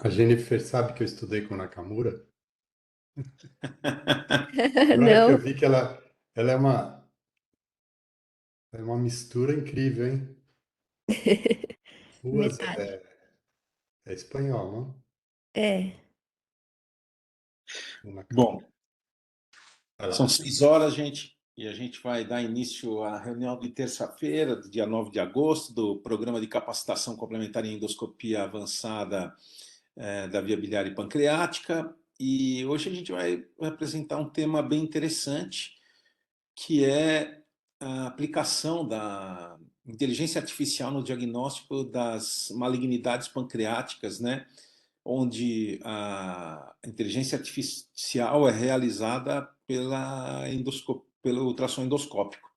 A Jennifer sabe que eu estudei com Nakamura? Agora que eu Não, vi que ela é uma mistura incrível, hein? Ruas metade. é espanhol, não? É. O Nakamura. Bom, Vai são lá. 6 horas, gente, e a gente vai dar início à reunião de terça-feira, do dia 9 de agosto, do Programa de Capacitação Complementar em Endoscopia Avançada da Via Biliar e Pancreática. E hoje a gente vai apresentar um tema bem interessante, que é a aplicação da inteligência artificial no diagnóstico das malignidades pancreáticas, né? Onde a inteligência artificial é realizada pelo ultrassom endoscópico.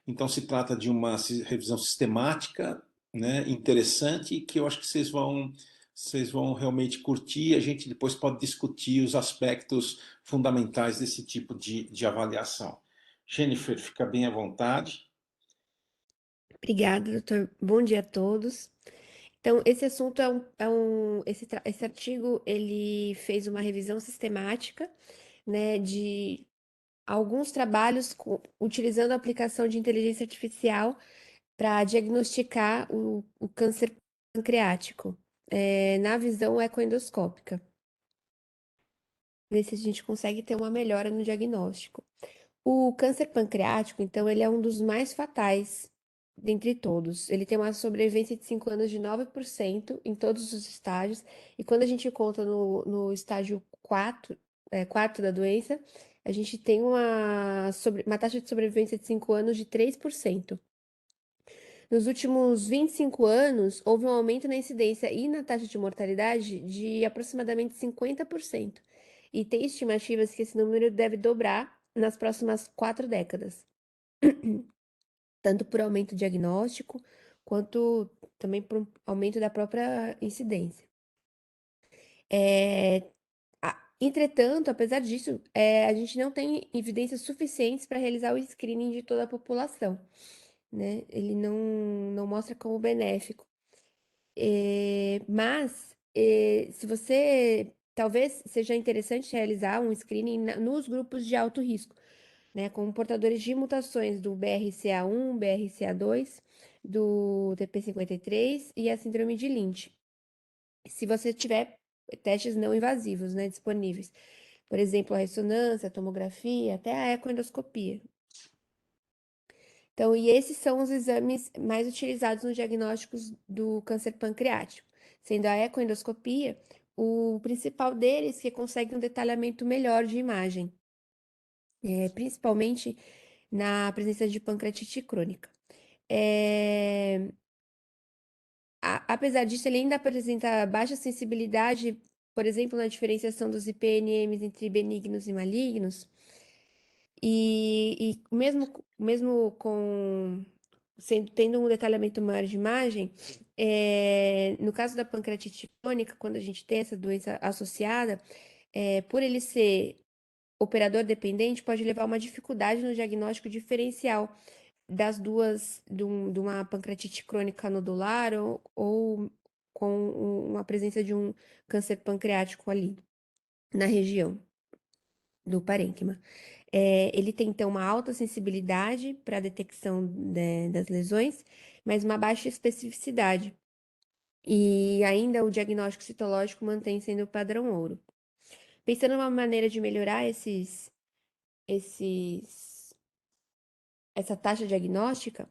Então, se trata de uma revisão sistemática, né, interessante, que eu acho que vocês vão realmente curtir. A gente depois pode discutir os aspectos fundamentais desse tipo de avaliação. Jennifer, fica bem à vontade. Obrigada, doutor. Bom dia a todos. Então, esse assunto esse artigo, ele fez uma revisão sistemática, né, de alguns trabalhos utilizando a aplicação de inteligência artificial para diagnosticar o câncer pancreático, na visão ecoendoscópica. Ver se a gente consegue ter uma melhora no diagnóstico. O câncer pancreático, então, ele é um dos mais fatais dentre todos. Ele tem uma sobrevivência de 5 anos de 9% em todos os estágios. E quando a gente conta no estágio 4, quarto da doença, a gente tem uma taxa de sobrevivência de 5 anos de 3%. Nos últimos 25 anos, houve um aumento na incidência e na taxa de mortalidade de aproximadamente 50%. E tem estimativas que esse número deve dobrar nas próximas 4 décadas, tanto por aumento diagnóstico, quanto também por aumento da própria incidência. Entretanto, apesar disso, a gente não tem evidências suficientes para realizar o screening de toda a população, né? Ele não mostra como benéfico. Mas, se você talvez seja interessante realizar um screening nos grupos de alto risco, né, com portadores de mutações do BRCA1, BRCA2, do TP53 e a síndrome de Lynch. Se você tiver testes não invasivos, né, disponíveis. Por exemplo, a ressonância, a tomografia, até a ecoendoscopia. Então, e esses são os exames mais utilizados nos diagnósticos do câncer pancreático, sendo a ecoendoscopia o principal deles, que consegue um detalhamento melhor de imagem, principalmente na presença de pancreatite crônica. Apesar disso, ele ainda apresenta baixa sensibilidade, por exemplo, na diferenciação dos IPNMs entre benignos e malignos, e mesmo tendo um detalhamento maior de imagem, no caso da pancreatite crônica, quando a gente tem essa doença associada, por ele ser operador dependente, pode levar a uma dificuldade no diagnóstico diferencial das duas, de uma pancreatite crônica nodular ou com uma presença de um câncer pancreático ali na região do parênquima. Ele tem, então, uma alta sensibilidade para a detecção, né, das lesões, mas uma baixa especificidade. E ainda o diagnóstico citológico mantém sendo o padrão ouro. Pensando numa maneira de melhorar esses, essa taxa diagnóstica,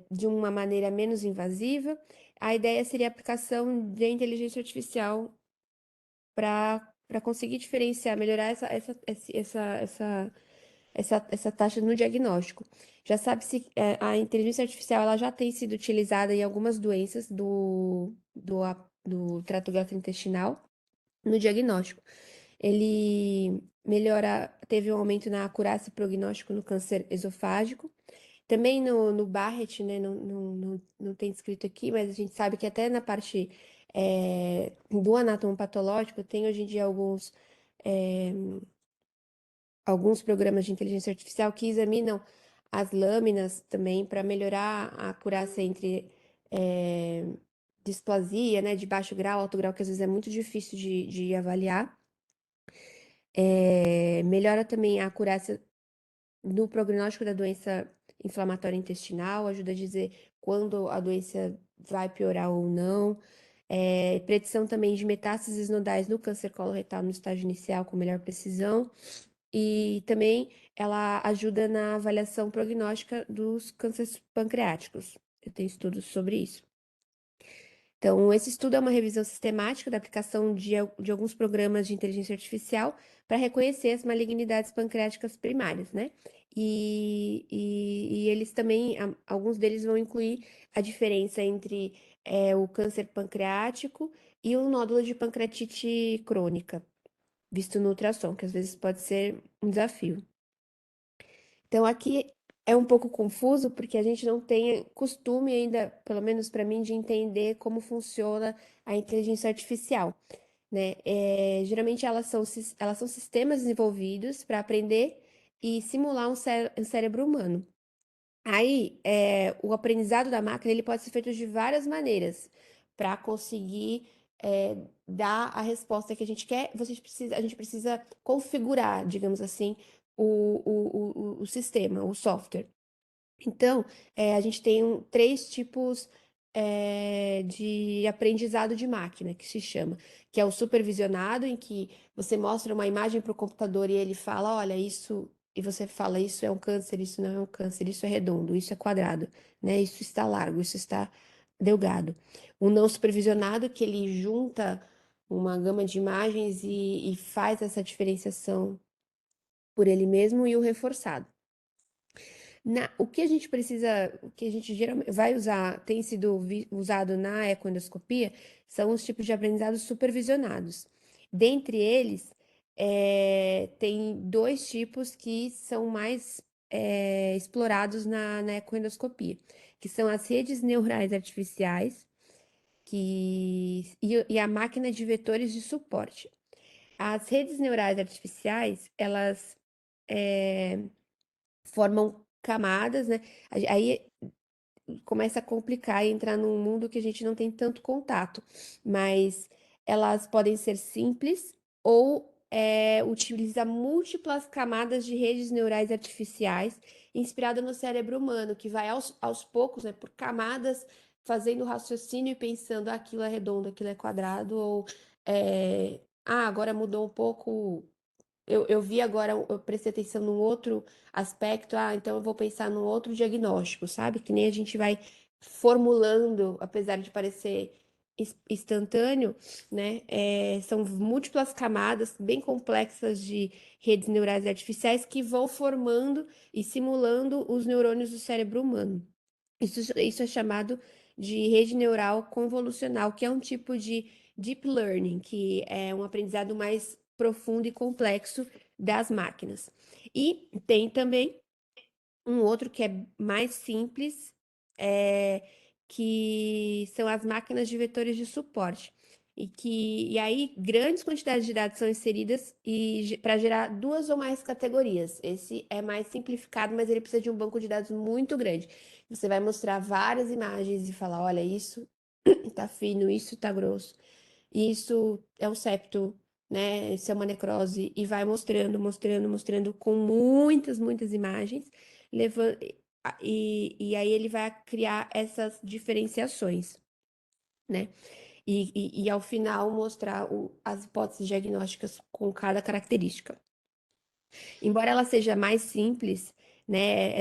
de uma maneira menos invasiva, a ideia seria a aplicação de inteligência artificial para conseguir diferenciar, melhorar essa taxa no diagnóstico. Já sabe-se, a inteligência artificial ela já tem sido utilizada em algumas doenças do trato gastrointestinal no diagnóstico. Ele teve um aumento na acurácia e prognóstico no câncer esofágico. Também no Barrett, né, não tem escrito aqui, mas a gente sabe que até na parte do anátomo patológico tem hoje em dia é, alguns programas de inteligência artificial que examinam as lâminas também para melhorar a acurácia entre displasia, né, de baixo grau, alto grau, que às vezes é muito difícil de avaliar. Melhora também a acurácia no prognóstico da doença inflamatória intestinal, ajuda a dizer quando a doença vai piorar ou não. Predição também de metástases nodais no câncer coloretal no estágio inicial com melhor precisão. E também ela ajuda na avaliação prognóstica dos cânceres pancreáticos. Eu tenho estudos sobre isso. Então, esse estudo é uma revisão sistemática da aplicação de alguns programas de inteligência artificial para reconhecer as malignidades pancreáticas primárias, né? E eles também, alguns deles vão incluir a diferença entre o câncer pancreático e o nódulo de pancreatite crônica, visto no ultrassom, que às vezes pode ser um desafio. Então, aqui é um pouco confuso, porque a gente não tem costume ainda, pelo menos para mim, de entender como funciona a inteligência artificial, né? Geralmente elas são sistemas desenvolvidos para aprender e simular um cérebro humano. Aí, o aprendizado da máquina ele pode ser feito de várias maneiras para conseguir dar a resposta que a gente quer. A gente precisa configurar, digamos assim, o sistema, o software. Então, a gente tem três tipos de aprendizado de máquina, que se chama, que é o supervisionado, em que você mostra uma imagem para o computador e ele fala, olha, isso, e você fala, isso é um câncer, isso não é um câncer, isso é redondo, isso é quadrado, né? Isso está largo, isso está delgado. O não supervisionado, que ele junta uma gama de imagens e faz essa diferenciação por ele mesmo, e o reforçado. O que a gente precisa, o que a gente geralmente vai usar, tem sido usado na ecoendoscopia, são os tipos de aprendizados supervisionados. Dentre eles, tem dois tipos que são mais explorados na ecoendoscopia, que são as redes neurais artificiais e a máquina de vetores de suporte. As redes neurais artificiais, elas formam camadas, né? Aí começa a complicar e entrar num mundo que a gente não tem tanto contato, mas elas podem ser simples ou utiliza múltiplas camadas de redes neurais artificiais inspirada no cérebro humano, que vai aos poucos, né, por camadas, fazendo raciocínio e pensando, aquilo é redondo, aquilo é quadrado, ou agora mudou um pouco. Eu vi agora, eu prestei atenção num outro aspecto, então eu vou pensar num outro diagnóstico, sabe? Que nem a gente vai formulando, apesar de parecer instantâneo, né? São múltiplas camadas bem complexas de redes neurais artificiais que vão formando e simulando os neurônios do cérebro humano. Isso é chamado de rede neural convolucional, que é um tipo de deep learning, que é um aprendizado mais profundo e complexo das máquinas. E tem também um outro que é mais simples, que são as máquinas de vetores de suporte. E aí grandes quantidades de dados são inseridas para gerar duas ou mais categorias. Esse é mais simplificado, mas ele precisa de um banco de dados muito grande. Você vai mostrar várias imagens e falar, olha, isso tá fino, isso tá grosso, isso é um septo, né? Isso é uma necrose, e vai mostrando, mostrando, mostrando com muitas imagens, levando, e aí ele vai criar essas diferenciações, né? E ao final mostrar as hipóteses diagnósticas com cada característica. Embora ela seja mais simples, né,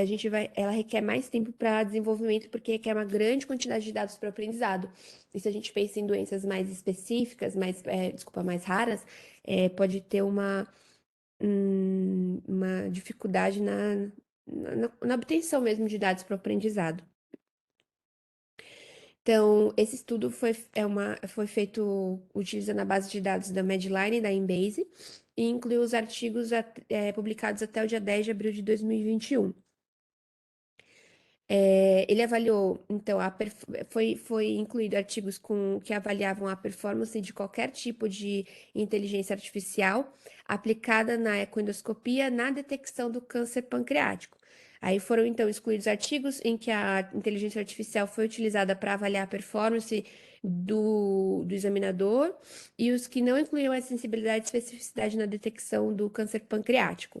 ela requer mais tempo para desenvolvimento porque requer uma grande quantidade de dados para o aprendizado. E se a gente pensa em doenças mais específicas, mais raras, pode ter uma dificuldade na obtenção mesmo de dados para o aprendizado. Então, esse estudo foi feito utilizando a base de dados da Medline e da Embase e incluiu os artigos publicados até o dia 10 de abril de 2021. Ele avaliou, então, foi incluído artigos que avaliavam a performance de qualquer tipo de inteligência artificial aplicada na ecoendoscopia na detecção do câncer pancreático. Aí foram, então, excluídos artigos em que a inteligência artificial foi utilizada para avaliar a performance do examinador e os que não incluíam a sensibilidade e especificidade na detecção do câncer pancreático.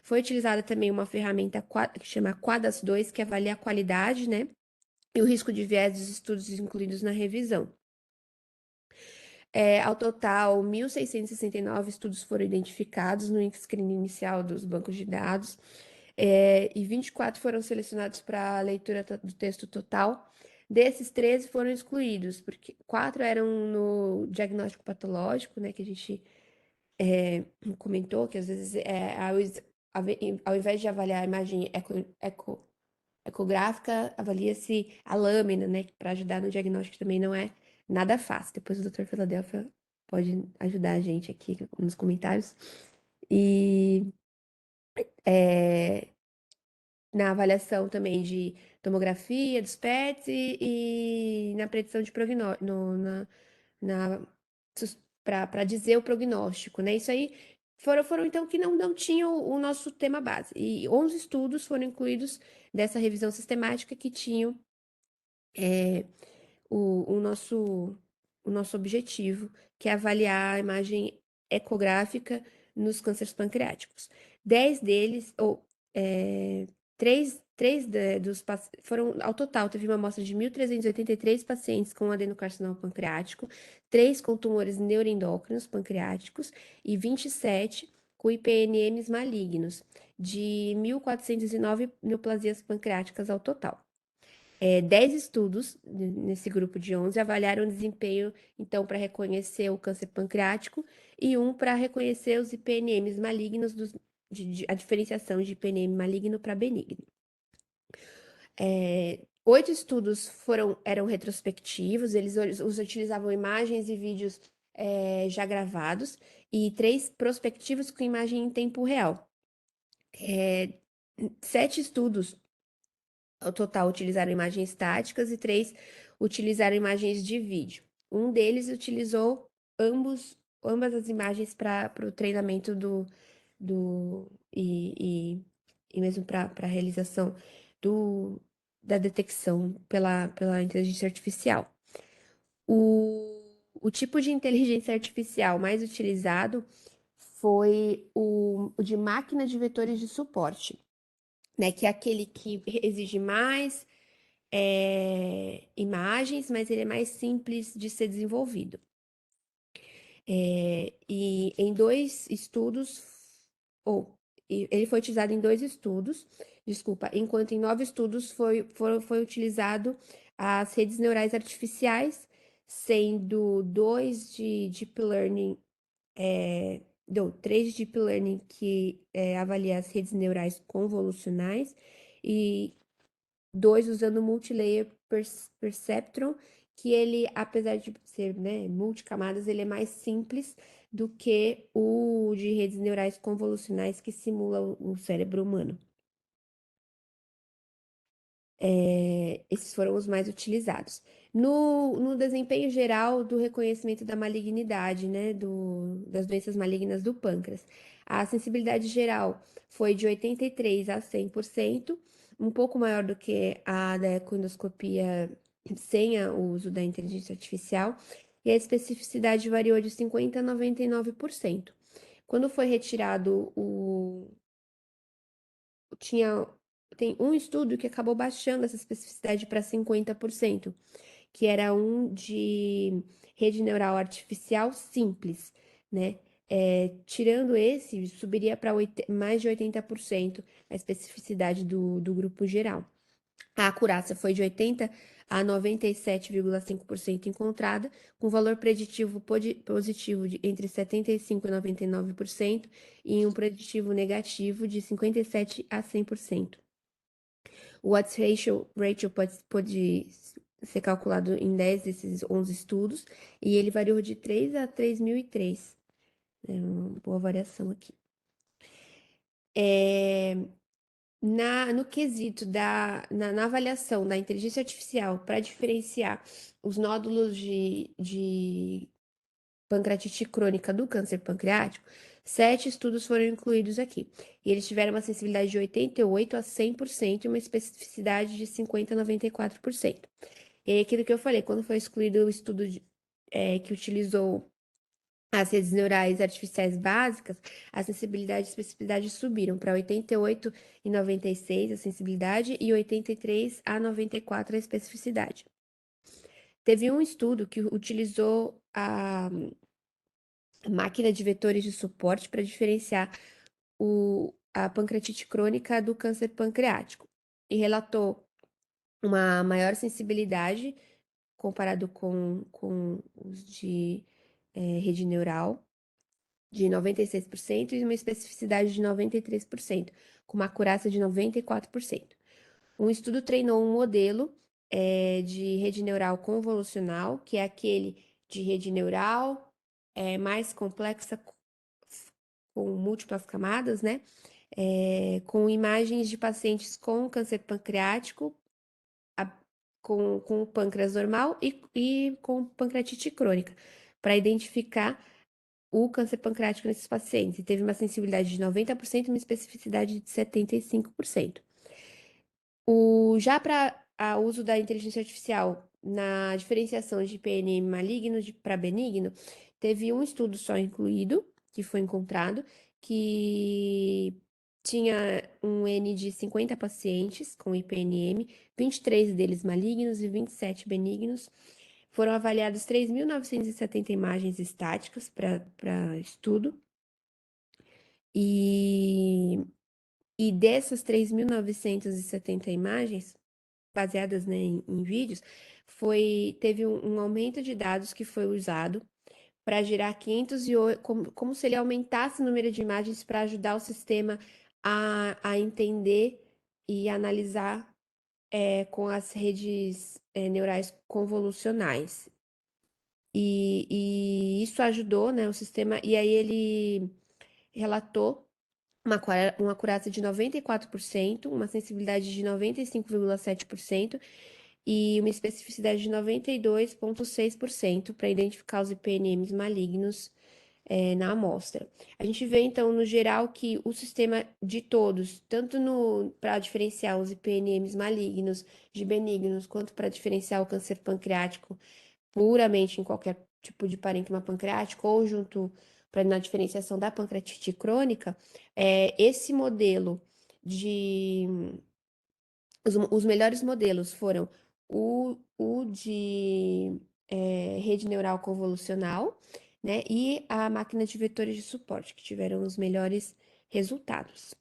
Foi utilizada também uma ferramenta que chama QADAS-2, que avalia a qualidade, né, e o risco de viés dos estudos incluídos na revisão. Ao total, 1.669 estudos foram identificados no screening inicial dos bancos de dados, e 24 foram selecionados para a leitura do texto total. Desses, 13 foram excluídos, porque 4 eram no diagnóstico patológico, né, que a gente comentou, que às vezes, ao invés de avaliar a imagem ecográfica, avalia-se a lâmina, né, para ajudar no diagnóstico também não é nada fácil. Depois o Dr. Philadelphia pode ajudar a gente aqui nos comentários. E na avaliação também de tomografia dos PETs e na predição de prognóstico, para dizer o prognóstico, né? Isso aí foram então que não tinham o nosso tema base. E 11 estudos foram incluídos dessa revisão sistemática que tinham o nosso objetivo, que é avaliar a imagem ecográfica nos cânceres pancreáticos. 10 deles, ou três dos foram, ao total, teve uma amostra de 1.383 pacientes com adenocarcinoma pancreático, 3 com tumores neuroendócrinos pancreáticos e 27 com IPNMs malignos, de 1.409 neoplasias pancreáticas ao total. 10 estudos nesse grupo de 11 avaliaram o desempenho, então, para reconhecer o câncer pancreático e um para reconhecer os IPNMs malignos, a diferenciação de IPNM maligno para benigno. 8 estudos eram retrospectivos, eles utilizavam imagens e vídeos já gravados, e 3 prospectivos com imagem em tempo real. 7 estudos ao total utilizaram imagens estáticas e 3 utilizaram imagens de vídeo. Um deles utilizou ambas as imagens para o treinamento e mesmo para a realização da detecção pela inteligência artificial. O tipo de inteligência artificial mais utilizado foi o de máquina de vetores de suporte, né, que é aquele que exige mais imagens, mas ele é mais simples de ser desenvolvido. E em 2 estudos, ele foi utilizado em 2 estudos, desculpa, enquanto em 9 estudos foi utilizado as redes neurais artificiais, sendo 2 de Deep Learning, 3 de Deep Learning que avalia as redes neurais convolucionais e 2 usando Multilayer Perceptron, que ele, apesar de ser, né, multicamadas, ele é mais simples do que o de redes neurais convolucionais que simula o cérebro humano. Esses foram os mais utilizados. No desempenho geral do reconhecimento da malignidade, né, das doenças malignas do pâncreas, a sensibilidade geral foi de 83% a 100%, um pouco maior do que a da ecoendoscopia sem o uso da inteligência artificial, e a especificidade variou de 50% a 99%. Quando foi retirado tem um estudo que acabou baixando essa especificidade para 50%, que era um de rede neural artificial simples, né? Tirando esse, subiria para mais de 80% a especificidade do grupo geral. A acurácia foi de 80% a 97,5% encontrada, com valor preditivo positivo entre 75% e 99% e um preditivo negativo de 57% a 100%. O odds ratio pode ser calculado em 10 desses 11 estudos, e ele variou de 3 a 3.003. É uma boa variação aqui. No quesito na avaliação da inteligência artificial para diferenciar os nódulos de pancreatite crônica do câncer pancreático, 7 estudos foram incluídos aqui. E eles tiveram uma sensibilidade de 88% a 100% e uma especificidade de 50% a 94%. E aí, aquilo que eu falei, quando foi excluído o estudo que utilizou as redes neurais artificiais básicas, a sensibilidade e especificidade subiram para 88 e 96 a sensibilidade e 83 a 94 a especificidade. Teve um estudo que utilizou a máquina de vetores de suporte para diferenciar a pancreatite crônica do câncer pancreático e relatou uma maior sensibilidade comparado com os de rede neural de 96% e uma especificidade de 93%, com uma acurácia de 94%. Um estudo treinou um modelo de rede neural convolucional, que é aquele de rede neural mais complexa, com múltiplas camadas, né? Com imagens de pacientes com câncer pancreático, com o pâncreas normal e com pancreatite crônica, para identificar o câncer pancreático nesses pacientes. E teve uma sensibilidade de 90% e uma especificidade de 75%. Já para o uso da inteligência artificial na diferenciação de PNM maligno para benigno, teve um estudo só incluído, que foi encontrado, que tinha um N de 50 pacientes com IPNM, 23 deles malignos e 27 benignos. Foram avaliadas 3.970 imagens estáticas para estudo. E dessas 3.970 imagens, baseadas, né, em vídeos, teve um aumento de dados que foi usado para gerar 508, como se ele aumentasse o número de imagens para ajudar o sistema a entender e analisar com as redes neurais convolucionais. E isso ajudou, né, o sistema, e aí ele relatou uma acurácia de 94%, uma sensibilidade de 95,7% e uma especificidade de 92,6% para identificar os IPNMs malignos na amostra. A gente vê, então, no geral, que o sistema de todos, tanto para diferenciar os IPNMs malignos de benignos, quanto para diferenciar o câncer pancreático puramente em qualquer tipo de parênquima pancreático ou junto na diferenciação da pancreatite crônica, esse modelo os melhores modelos foram o de rede neural convolucional, né, e a máquina de vetores de suporte, que tiveram os melhores resultados.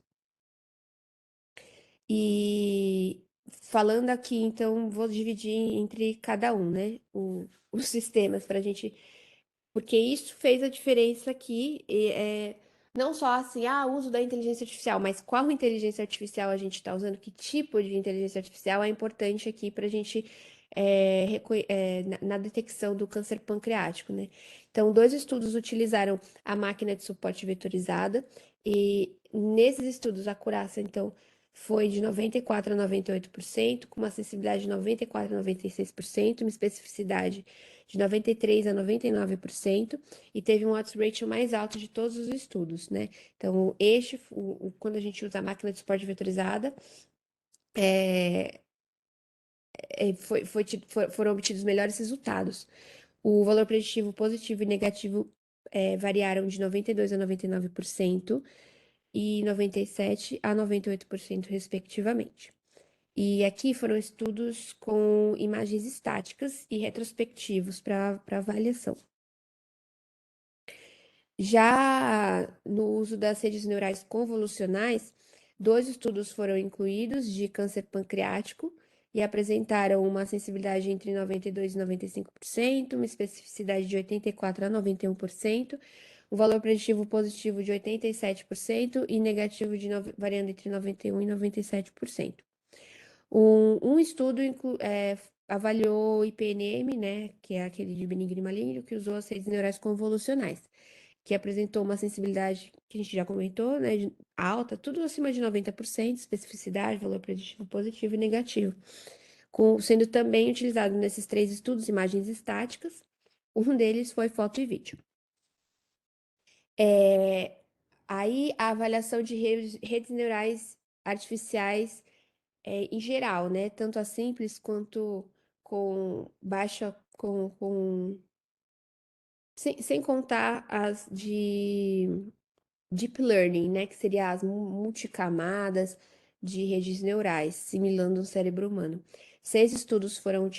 E falando aqui, então, vou dividir entre cada um, né, os sistemas para a gente, porque isso fez a diferença aqui, não só assim, o uso da inteligência artificial, mas qual inteligência artificial a gente está usando, que tipo de inteligência artificial é importante aqui para a gente na detecção do câncer pancreático, né? Então, 2 estudos utilizaram a máquina de suporte vetorizada, e nesses estudos a acurácia, então, foi de 94% a 98%, com uma sensibilidade de 94% a 96%, uma especificidade de 93% a 99%, e teve um odds ratio mais alto de todos os estudos, né? Então, quando a gente usa a máquina de suporte vetorizada, foram obtidos melhores resultados. O valor preditivo positivo e negativo variaram de 92% a 99% e 97% a 98%, respectivamente. E aqui foram estudos com imagens estáticas e retrospectivos para avaliação. Já no uso das redes neurais convolucionais, 2 estudos foram incluídos de câncer pancreático e apresentaram uma sensibilidade entre 92% e 95%, uma especificidade de 84% a 91%, um valor preditivo positivo de 87% e negativo variando entre 91% e 97%. Um estudo avaliou o IPNM, né, que é aquele de benigno e maligno, que usou as redes neurais convolucionais, que apresentou uma sensibilidade, que a gente já comentou, né, alta, tudo acima de 90%, especificidade, valor preditivo positivo e negativo, sendo também utilizado nesses 3 estudos imagens estáticas, um deles foi foto e vídeo. Aí a avaliação de redes neurais artificiais em geral, né? Tanto a simples quanto com baixa, sem contar as de Deep Learning, né? Que seria as multicamadas de redes neurais, simulando um cérebro humano. 6 estudos foram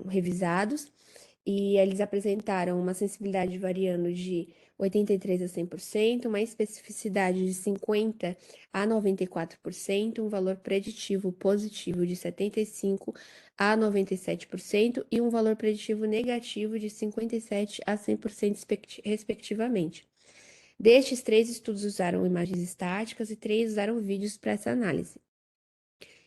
revisados e eles apresentaram uma sensibilidade variando de 83 a 100%, uma especificidade de 50 a 94%, um valor preditivo positivo de 75 a 97% e um valor preditivo negativo de 57 a 100%, respectivamente. Destes, 3 estudos usaram imagens estáticas e 3 usaram vídeos para essa análise.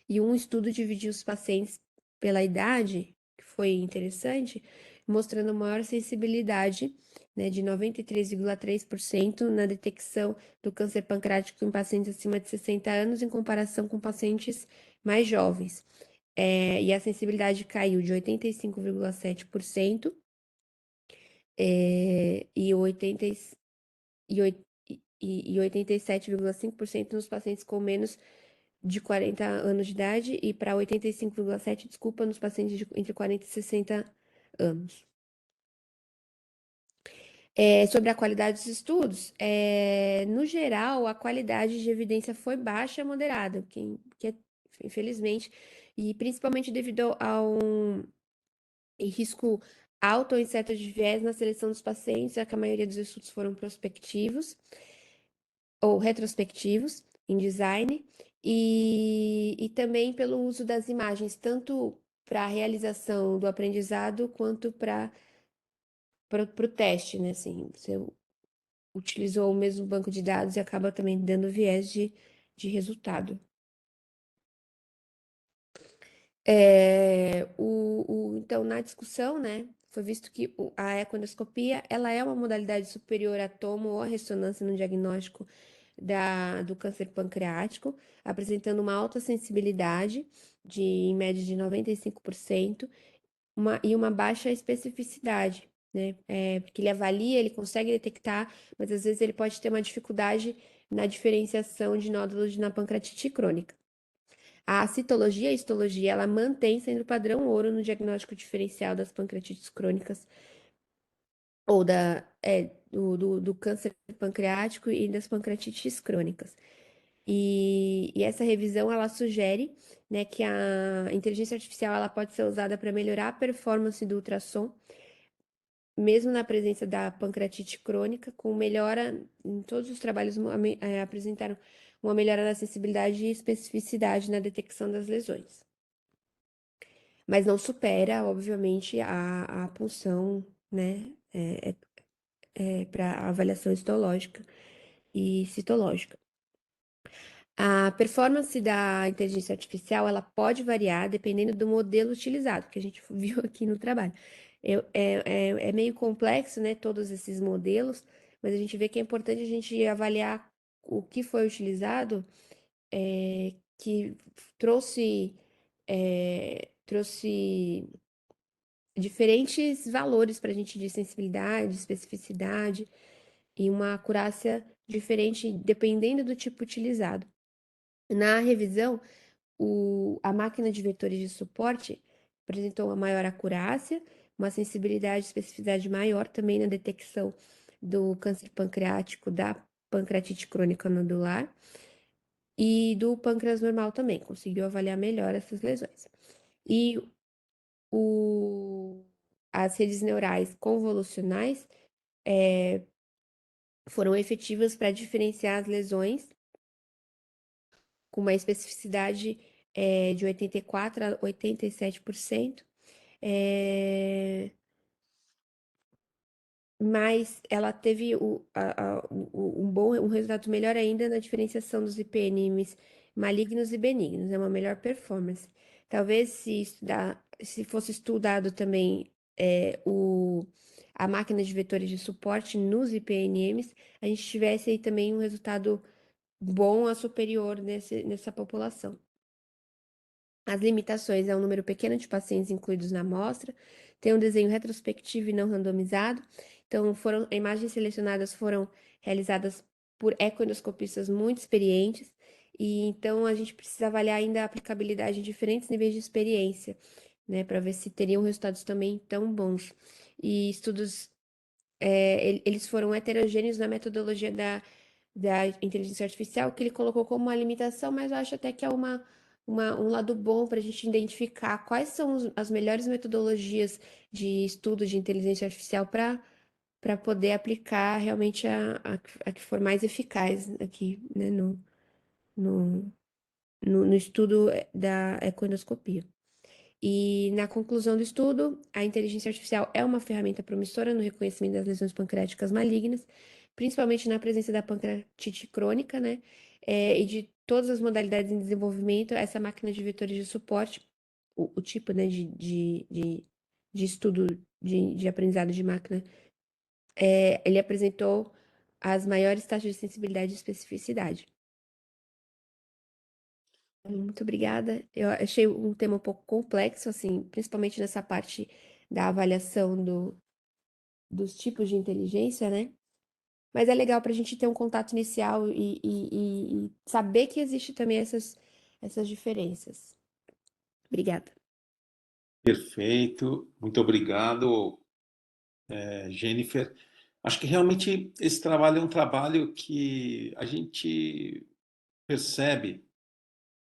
E um estudo dividiu os pacientes pela idade, que foi interessante, mostrando maior sensibilidade, né, de 93,3% na detecção do câncer pancreático em pacientes acima de 60 anos, em comparação com pacientes mais jovens. E a sensibilidade caiu de 85,7% e 87,5% nos pacientes com menos de 40 anos de idade e para 85,7%, desculpa, nos pacientes entre 40 e 60 anos. Sobre a qualidade dos estudos, no geral, a qualidade de evidência foi baixa a moderada, infelizmente, e principalmente devido a um risco alto ou incerto de viés na seleção dos pacientes, já que a maioria dos estudos foram prospectivos ou retrospectivos em design, e também pelo uso das imagens, tanto para a realização do aprendizado quanto para o teste, né? Assim, você utilizou o mesmo banco de dados e acaba também dando viés de resultado. Então, na discussão, né, foi visto que a ecoendoscopia, ela é uma modalidade superior à tomo ou à ressonância no diagnóstico do câncer pancreático, apresentando uma alta sensibilidade, em média de 95%, e uma baixa especificidade, né? Porque ele avalia, ele consegue detectar, mas às vezes ele pode ter uma dificuldade na diferenciação de nódulos na pancreatite crônica. A citologia e a histologia, ela mantém sendo padrão ouro no diagnóstico diferencial das pancreatites crônicas ou do câncer pancreático e das pancreatites crônicas. E essa revisão, ela sugere, né, que a inteligência artificial ela pode ser usada para melhorar a performance do ultrassom, mesmo na presença da pancreatite crônica, com melhora em todos os trabalhos apresentaram uma melhora da sensibilidade e especificidade na detecção das lesões. Mas não supera, obviamente, a punção, né, para avaliação histológica e citológica. A performance da inteligência artificial, ela pode variar dependendo do modelo utilizado, que a gente viu aqui no trabalho. É meio complexo, né, todos esses modelos, mas a gente vê que é importante a gente avaliar o que foi utilizado, que trouxe diferentes valores para a gente de sensibilidade, especificidade e uma acurácia diferente dependendo do tipo utilizado. Na revisão, a máquina de vetores de suporte apresentou uma maior acurácia, uma sensibilidade e especificidade maior também na detecção do câncer pancreático, da pancreatite crônica nodular e do pâncreas normal também, conseguiu avaliar melhor essas lesões. E as redes neurais convolucionais foram efetivas para diferenciar as lesões com uma especificidade de 84% a 87%, mas ela teve um resultado melhor ainda na diferenciação dos IPNMs malignos e benignos, é uma melhor performance. Talvez se fosse estudado também a máquina de vetores de suporte nos IPNMs, a gente tivesse aí também um resultado bom a superior nessa população. As limitações é um número pequeno de pacientes incluídos na amostra, tem um desenho retrospectivo e não randomizado. Então, imagens selecionadas foram realizadas por ecoendoscopistas muito experientes, e então a gente precisa avaliar ainda a aplicabilidade em diferentes níveis de experiência, né, para ver se teriam resultados também tão bons. E estudos, eles foram heterogêneos na metodologia da inteligência artificial, que ele colocou como uma limitação, mas eu acho até que é um lado bom para a gente identificar quais são as melhores metodologias de estudo de inteligência artificial para poder aplicar realmente a que for mais eficaz aqui, né, no, no estudo da ecoendoscopia. E na conclusão do estudo, a inteligência artificial é uma ferramenta promissora no reconhecimento das lesões pancreáticas malignas, principalmente na presença da pancreatite crônica, né? E de todas as modalidades em desenvolvimento, essa máquina de vetores de suporte, o tipo, né, de estudo de aprendizado de máquina, ele apresentou as maiores taxas de sensibilidade e especificidade. Muito obrigada. Eu achei um tema um pouco complexo, assim, principalmente nessa parte da avaliação dos tipos de inteligência, né? Mas é legal para a gente ter um contato inicial e saber que existe também essas diferenças. Obrigada. Perfeito, muito obrigado, Jennifer. Acho que realmente esse trabalho é um trabalho que a gente percebe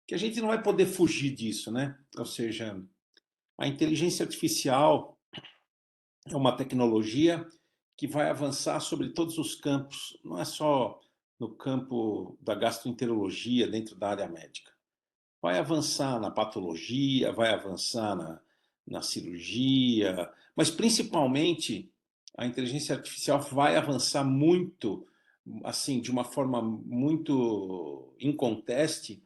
que a gente não vai poder fugir disso, né? Ou seja, a inteligência artificial é uma tecnologia que vai avançar sobre todos os campos, não é só no campo da gastroenterologia, dentro da área médica. Vai avançar na patologia, vai avançar na cirurgia, mas principalmente a inteligência artificial vai avançar muito, assim, de uma forma muito inconteste,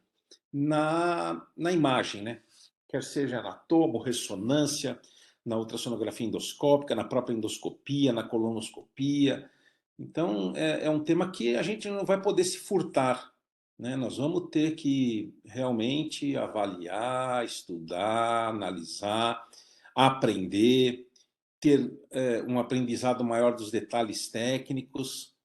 na imagem, né? Quer seja na tomo, ressonância, na ultrassonografia endoscópica, na própria endoscopia, na colonoscopia. Então, é um tema que a gente não vai poder se furtar, né? Nós vamos ter que realmente avaliar, estudar, analisar, aprender, ter um aprendizado maior dos detalhes técnicos.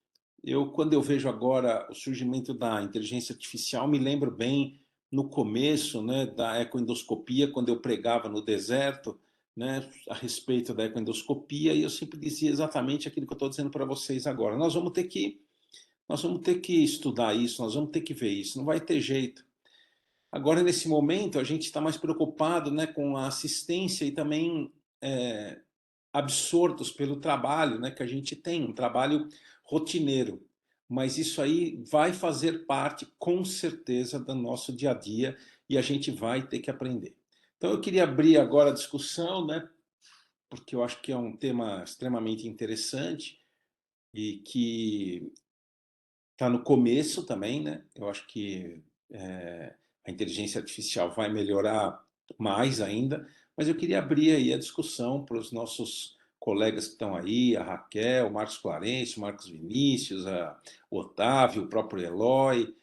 Quando eu vejo agora o surgimento da inteligência artificial, me lembro bem no começo, né, da ecoendoscopia, quando eu pregava no deserto, né, a respeito da ecoendoscopia, e eu sempre dizia exatamente aquilo que eu estou dizendo para vocês agora. Nós vamos ter que estudar isso, nós vamos ter que ver isso, não vai ter jeito. Agora, nesse momento, a gente está mais preocupado, né, com a assistência e também absortos pelo trabalho, né, que a gente tem, um trabalho rotineiro. Mas isso aí vai fazer parte, com certeza, do nosso dia a dia e a gente vai ter que aprender. Então, eu queria abrir agora a discussão, né, porque eu acho que é um tema extremamente interessante e que está no começo também, né? Eu acho que a inteligência artificial vai melhorar mais ainda, mas eu queria abrir aí a discussão para os nossos colegas que estão aí, a Raquel, o Marcos Clarence, o Marcos Vinícius, o Otávio, o próprio Eloy,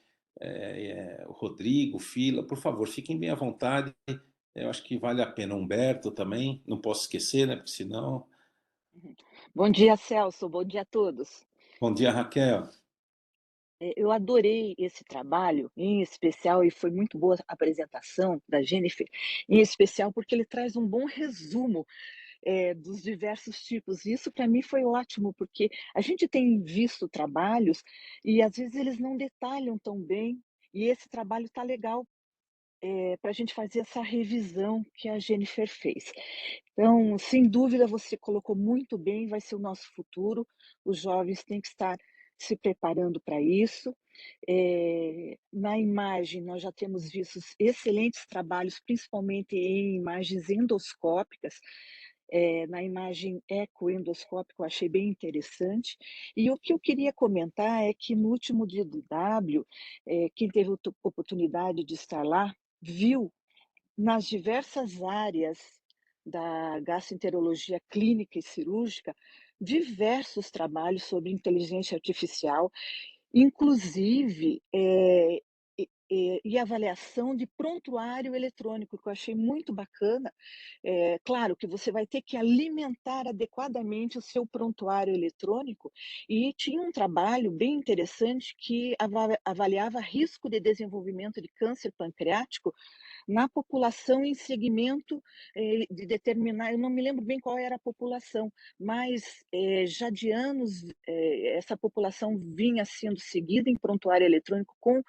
o Rodrigo, Fila, por favor, fiquem bem à vontade. Eu acho que vale a pena. Humberto também, não posso esquecer, né? Porque senão. Bom dia, Celso. Bom dia a todos. Bom dia, Raquel. Eu adorei esse trabalho, em especial, e foi muito boa a apresentação da Jennifer, em especial porque ele traz um bom resumo dos diversos tipos. Isso, para mim, foi ótimo, porque a gente tem visto trabalhos e, às vezes, eles não detalham tão bem, e esse trabalho está legal para a gente fazer essa revisão que a Jennifer fez. Então, sem dúvida, você colocou muito bem, vai ser o nosso futuro. Os jovens têm que estar se preparando para isso. Na imagem, nós já temos visto excelentes trabalhos, principalmente em imagens endoscópicas. Na imagem ecoendoscópica, eu achei bem interessante. E o que eu queria comentar é que no último dia do W, quem teve oportunidade de estar lá, viu nas diversas áreas da gastroenterologia clínica e cirúrgica, diversos trabalhos sobre inteligência artificial, inclusive e avaliação de prontuário eletrônico, que eu achei muito bacana. Claro que você vai ter que alimentar adequadamente o seu prontuário eletrônico, e tinha um trabalho bem interessante que avaliava risco de desenvolvimento de câncer pancreático na população em segmento de determinar, eu não me lembro bem qual era a população, mas já de anos essa população vinha sendo seguida em prontuário eletrônico com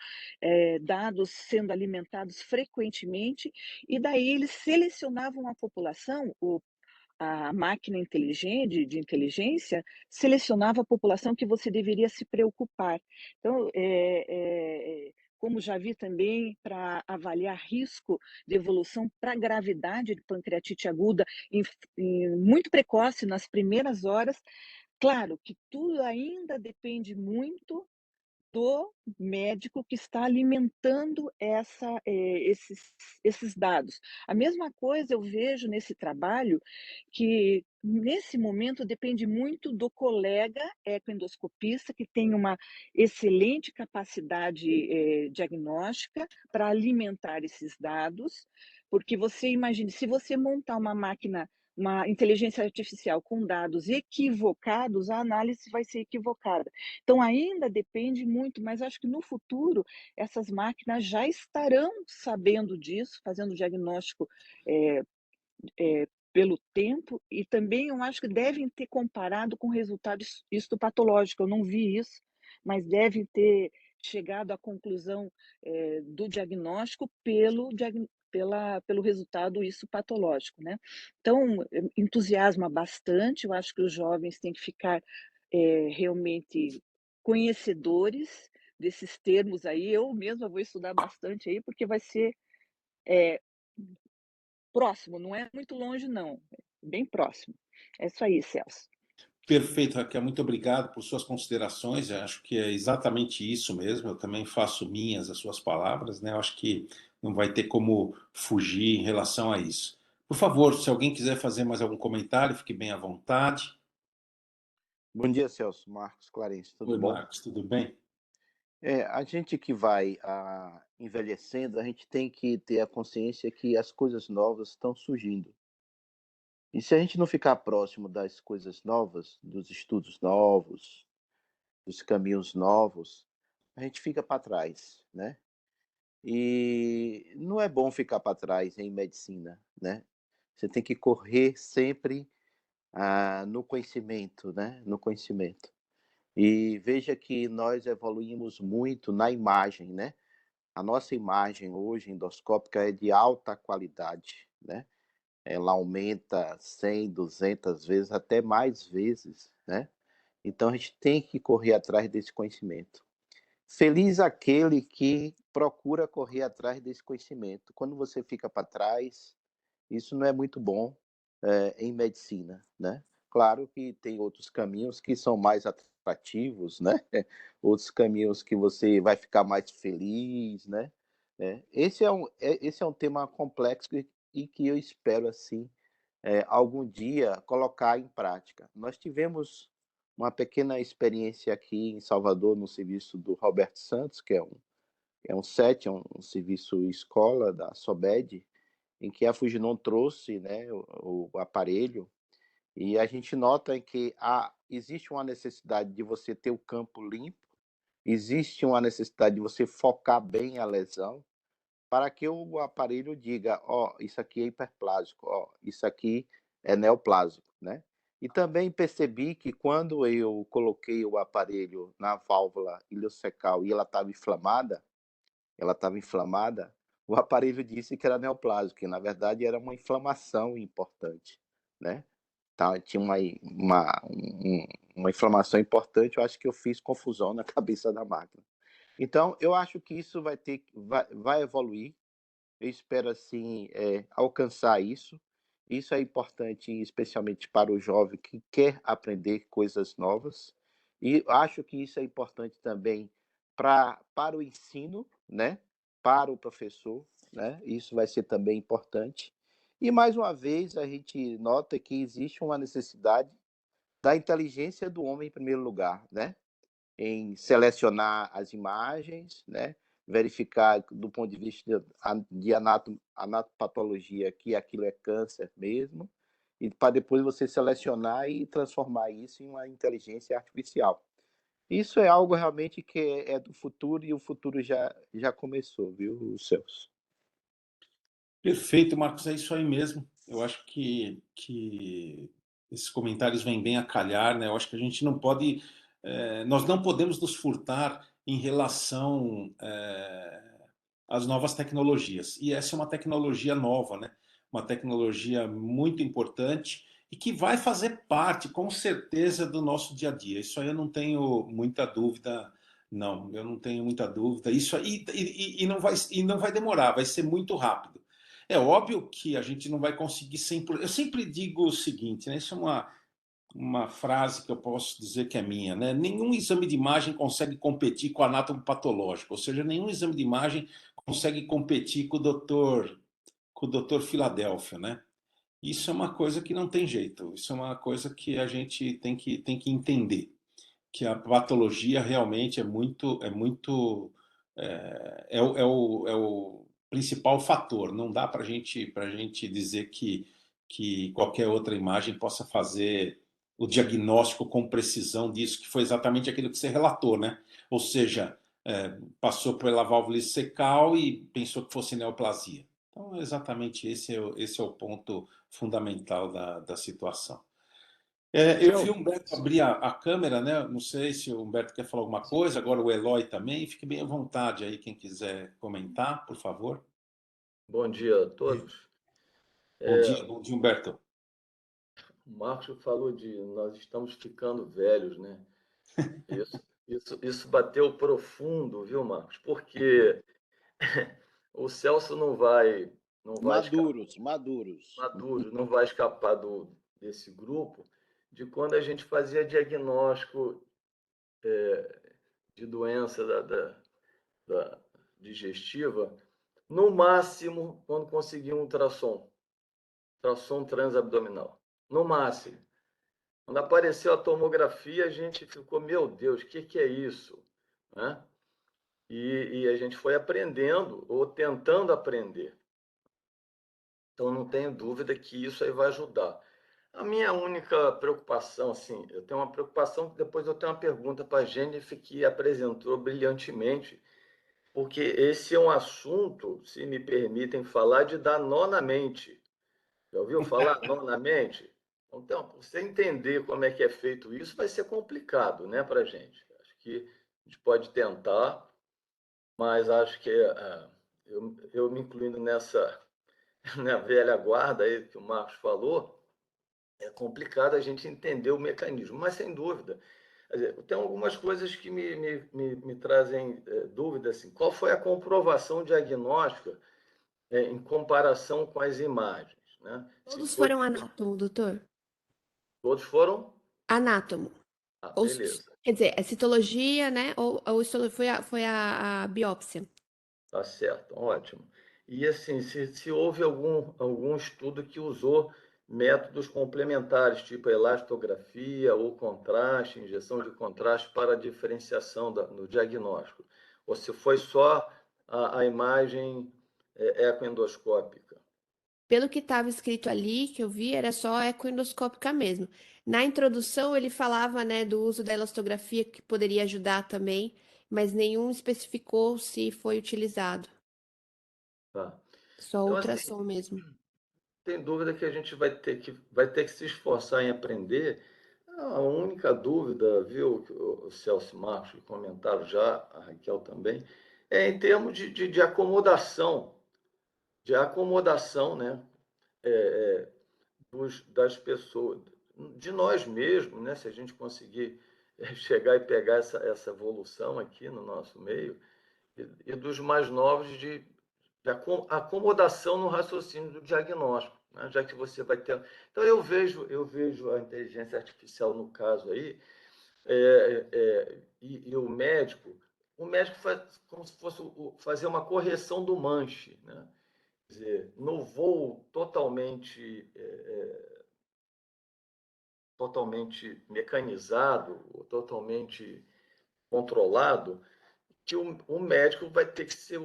dados sendo alimentados frequentemente, e daí eles selecionavam a população, a máquina inteligente, de inteligência, selecionava a população que você deveria se preocupar. Então, como já vi também, para avaliar risco de evolução para gravidade de pancreatite aguda muito precoce, nas primeiras horas. Claro que tudo ainda depende muito do médico que está alimentando esses dados. A mesma coisa eu vejo nesse trabalho, que nesse momento depende muito do colega ecoendoscopista, que tem uma excelente capacidade diagnóstica para alimentar esses dados, porque você imagine, se você montar uma máquina, uma inteligência artificial com dados equivocados, a análise vai ser equivocada. Então, ainda depende muito, mas acho que no futuro essas máquinas já estarão sabendo disso, fazendo diagnóstico pelo tempo, e também eu acho que devem ter comparado com resultado histopatológico. Eu não vi isso, mas devem ter chegado à conclusão do diagnóstico pelo resultado histopatológico, né? Então, entusiasma bastante. Eu acho que os jovens têm que ficar realmente conhecedores desses termos aí. Eu mesma vou estudar bastante aí, porque vai ser próximo, não é muito longe, não, bem próximo. É isso aí, Celso. Perfeito, Raquel. Muito obrigado por suas considerações. Eu acho que é exatamente isso mesmo. Eu também faço minhas as suas palavras, né? Eu acho que não vai ter como fugir em relação a isso. Por favor, se alguém quiser fazer mais algum comentário, fique bem à vontade. Bom dia, Celso. Marcos Clarence, tudo Oi, bom? Marcos, tudo bem? A gente que vai envelhecendo, a gente tem que ter a consciência que as coisas novas estão surgindo. E se a gente não ficar próximo das coisas novas, dos estudos novos, dos caminhos novos, a gente fica para trás, né? E não é bom ficar para trás em medicina, né? Você tem que correr sempre no conhecimento, né? No conhecimento. E veja que nós evoluímos muito na imagem, né? A nossa imagem hoje endoscópica é de alta qualidade, né? Ela aumenta 100, 200 vezes, até mais vezes, né? Então a gente tem que correr atrás desse conhecimento. Feliz aquele que procura correr atrás desse conhecimento. Quando você fica para trás, isso não é muito bom em medicina, né? Claro que tem outros caminhos que são mais atrativos, né? Outros caminhos que você vai ficar mais feliz, né? Esse é um tema complexo e que eu espero, assim, algum dia colocar em prática. Nós tivemos uma pequena experiência aqui em Salvador, no serviço do Roberto Santos, que é um SET, um serviço escola da SOBED, em que a Fujinon trouxe, né, o aparelho, e a gente nota que existe uma necessidade de você ter o campo limpo, existe uma necessidade de você focar bem a lesão, para que o aparelho diga, ó, isso aqui é hiperplásico, ó, isso aqui é neoplásico, né? E também percebi que quando eu coloquei o aparelho na válvula iliocecal e ela estava inflamada, o aparelho disse que era neoplásico, que na verdade era uma inflamação importante, né? Tá, tinha uma inflamação importante, eu acho que eu fiz confusão na cabeça da máquina. Então, eu acho que isso vai evoluir, eu espero, assim, alcançar isso. Isso é importante, especialmente para o jovem que quer aprender coisas novas. E acho que isso é importante também para o ensino, né? Para o professor, né? Isso vai ser também importante. E, mais uma vez, a gente nota que existe uma necessidade da inteligência do homem em primeiro lugar, né? Em selecionar as imagens, né? verificar do ponto de vista de anatopatologia que aquilo é câncer mesmo, e para depois você selecionar e transformar isso em uma inteligência artificial. Isso é algo realmente que é do futuro e o futuro já começou, viu, Celso? Perfeito, Marcos, é isso aí mesmo. Eu acho que esses comentários vêm bem a calhar, né? Eu acho que a gente não pode, nós não podemos nos furtar em relação às novas tecnologias. E essa é uma tecnologia nova, né? Uma tecnologia muito importante e que vai fazer parte, com certeza, do nosso dia a dia. Isso aí eu não tenho muita dúvida. Não, eu não tenho muita dúvida. Isso aí e não vai demorar, vai ser muito rápido. É óbvio que a gente não vai conseguir 100%. Eu sempre digo o seguinte, né? Isso é uma frase que eu posso dizer que é minha, né? Nenhum exame de imagem consegue competir com o anátomo patológico, ou seja, nenhum exame de imagem consegue competir com o doutor Filadélfia, né? Isso é uma coisa que não tem jeito, isso é uma coisa que a gente tem que entender, que a patologia realmente é o principal fator. Não dá para a gente dizer que qualquer outra imagem possa fazer o diagnóstico com precisão disso, que foi exatamente aquilo que você relatou, né? Ou seja, passou pela válvula cecal e pensou que fosse neoplasia. Então, exatamente esse é o ponto fundamental da situação. Eu vi o Humberto abrir a câmera, né? Não sei se o Humberto quer falar alguma coisa, agora o Eloy também. Fique bem à vontade aí, quem quiser comentar, por favor. Bom dia a todos. Bom dia, Humberto. O Marcos falou de nós estamos ficando velhos, né? Isso bateu profundo, viu, Marcos? Porque o Celso não vai escapar, Maduros. Maduro, não vai escapar desse grupo de quando a gente fazia diagnóstico de doença da digestiva, no máximo quando conseguia um ultrassom transabdominal, no máximo. Quando apareceu a tomografia, a gente ficou, meu Deus, o que é isso? Né? E a gente foi aprendendo, ou tentando aprender. Então, não tenho dúvida que isso aí vai ajudar. A minha única preocupação, assim, eu tenho uma preocupação, depois eu tenho uma pergunta para a Jennifer, que apresentou brilhantemente, porque esse é um assunto, se me permitem falar, de dar nó na mente. Já ouviu falar nó na mente? Então, para você entender como é que é feito isso, vai ser complicado, né, para a gente. Acho que a gente pode tentar, mas acho que eu me incluindo nessa na velha guarda aí que o Marcos falou, é complicado a gente entender o mecanismo, mas sem dúvida. Quer dizer, tem algumas coisas que me trazem dúvida, assim, qual foi a comprovação diagnóstica em comparação com as imagens, né? Se Todos foi, foram anátomo, doutor? todos foram? Anátomo. Ah, Ou, beleza, quer dizer, é citologia, né? Ou foi a biópsia. tá certo, ótimo. E assim, se houve algum estudo que usou métodos complementares, tipo elastografia ou contraste, injeção de contraste para a diferenciação no diagnóstico, ou se foi só a imagem ecoendoscópica. Pelo que estava escrito ali, que eu vi, era só ecoendoscópica mesmo. Na introdução, ele falava, né, do uso da elastografia, que poderia ajudar também, mas nenhum especificou se foi utilizado. Tá? Só Então, assim, ultrassom mesmo. tem dúvida que a gente vai ter que se esforçar em aprender. A única dúvida, viu, que o Celso e Marcos comentaram já, a Raquel também, é em termos de acomodação, né, das pessoas, de nós mesmos, né, se a gente conseguir chegar e pegar essa evolução aqui no nosso meio, e dos mais novos de acomodação no raciocínio do diagnóstico, né? Já que você vai ter. Então eu vejo a inteligência artificial no caso aí, e o médico faz como se fosse fazer uma correção do manche, né? Quer dizer, no voo totalmente mecanizado, totalmente controlado, que o médico vai ter que ser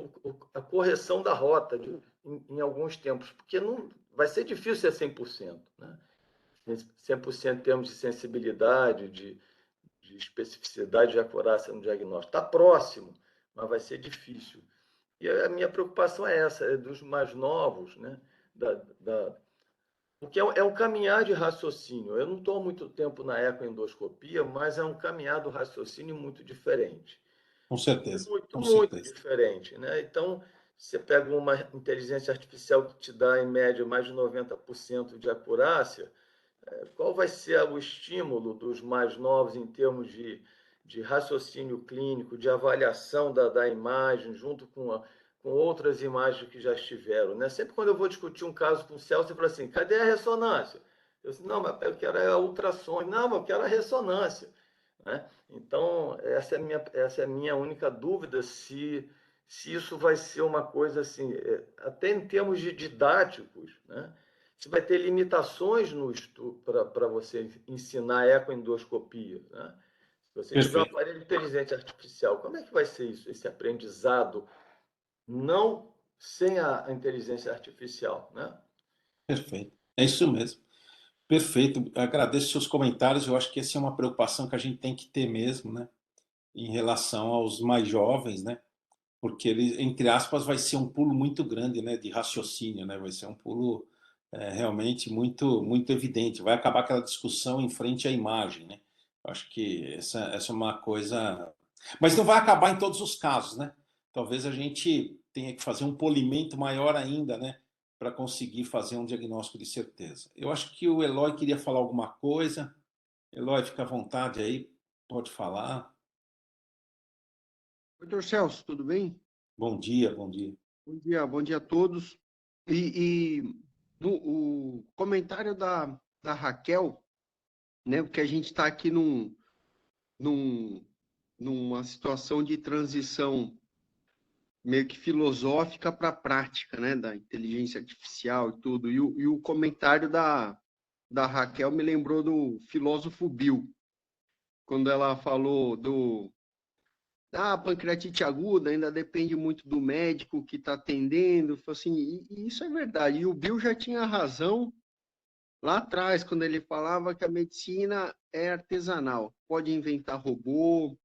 a correção da rota em alguns tempos, porque não vai ser difícil ser 100%, né? 100% em termos de sensibilidade, de especificidade, de acurácia no diagnóstico. Está próximo, mas vai ser difícil. E a minha preocupação é essa, é dos mais novos, né? Porque é um caminhar de raciocínio. Eu não estou há muito tempo na ecoendoscopia, mas é um caminhar do raciocínio muito diferente. Com certeza. Muito, Com muito certeza. diferente, né? Então, você pega uma inteligência artificial que te dá, em média, mais de 90% de acurácia, qual vai ser o estímulo dos mais novos em termos de raciocínio clínico, de avaliação da imagem, junto com outras imagens que já estiveram, né? Sempre quando eu vou discutir um caso com o Celso, eu falo assim, cadê a ressonância? Eu disse, não, mas eu quero a ultrassom. Não, mas eu quero a ressonância, né? Então, essa é a minha única dúvida, se isso vai ser uma coisa assim, até em termos de didáticos, né? Você vai ter limitações no estudo para você ensinar ecoendoscopia, né? Se você tiver um Perfeito. aparelho inteligente artificial, como é que vai ser isso, esse aprendizado, não sem a inteligência artificial, né? Perfeito. É isso mesmo. Perfeito. Agradeço seus comentários. Eu acho que essa é uma preocupação que a gente tem que ter mesmo, né? Em relação aos mais jovens, né? Porque ele, entre aspas, vai ser um pulo muito grande, né? De raciocínio, né? Vai ser um pulo realmente muito evidente. Vai acabar aquela discussão em frente à imagem, né? Eu acho que essa é uma coisa. Mas não vai acabar em todos os casos, né? Talvez a gente tenha que fazer um polimento maior ainda, né? Para conseguir fazer um diagnóstico de certeza. Eu acho que o Eloy queria falar alguma coisa. Eloy, fica à vontade aí, pode falar. Oi, doutor Celso, tudo bem? Bom dia, bom dia. Bom dia a todos. O comentário da Raquel, né, porque a gente está aqui numa situação de transição meio que filosófica para a prática, né, da inteligência artificial e tudo. E o comentário da Raquel me lembrou do filósofo Bill, quando ela falou a pancreatite aguda ainda depende muito do médico que está atendendo. Assim, e isso é verdade. E o Bill já tinha razão lá atrás, quando ele falava que a medicina é artesanal. Pode inventar robô,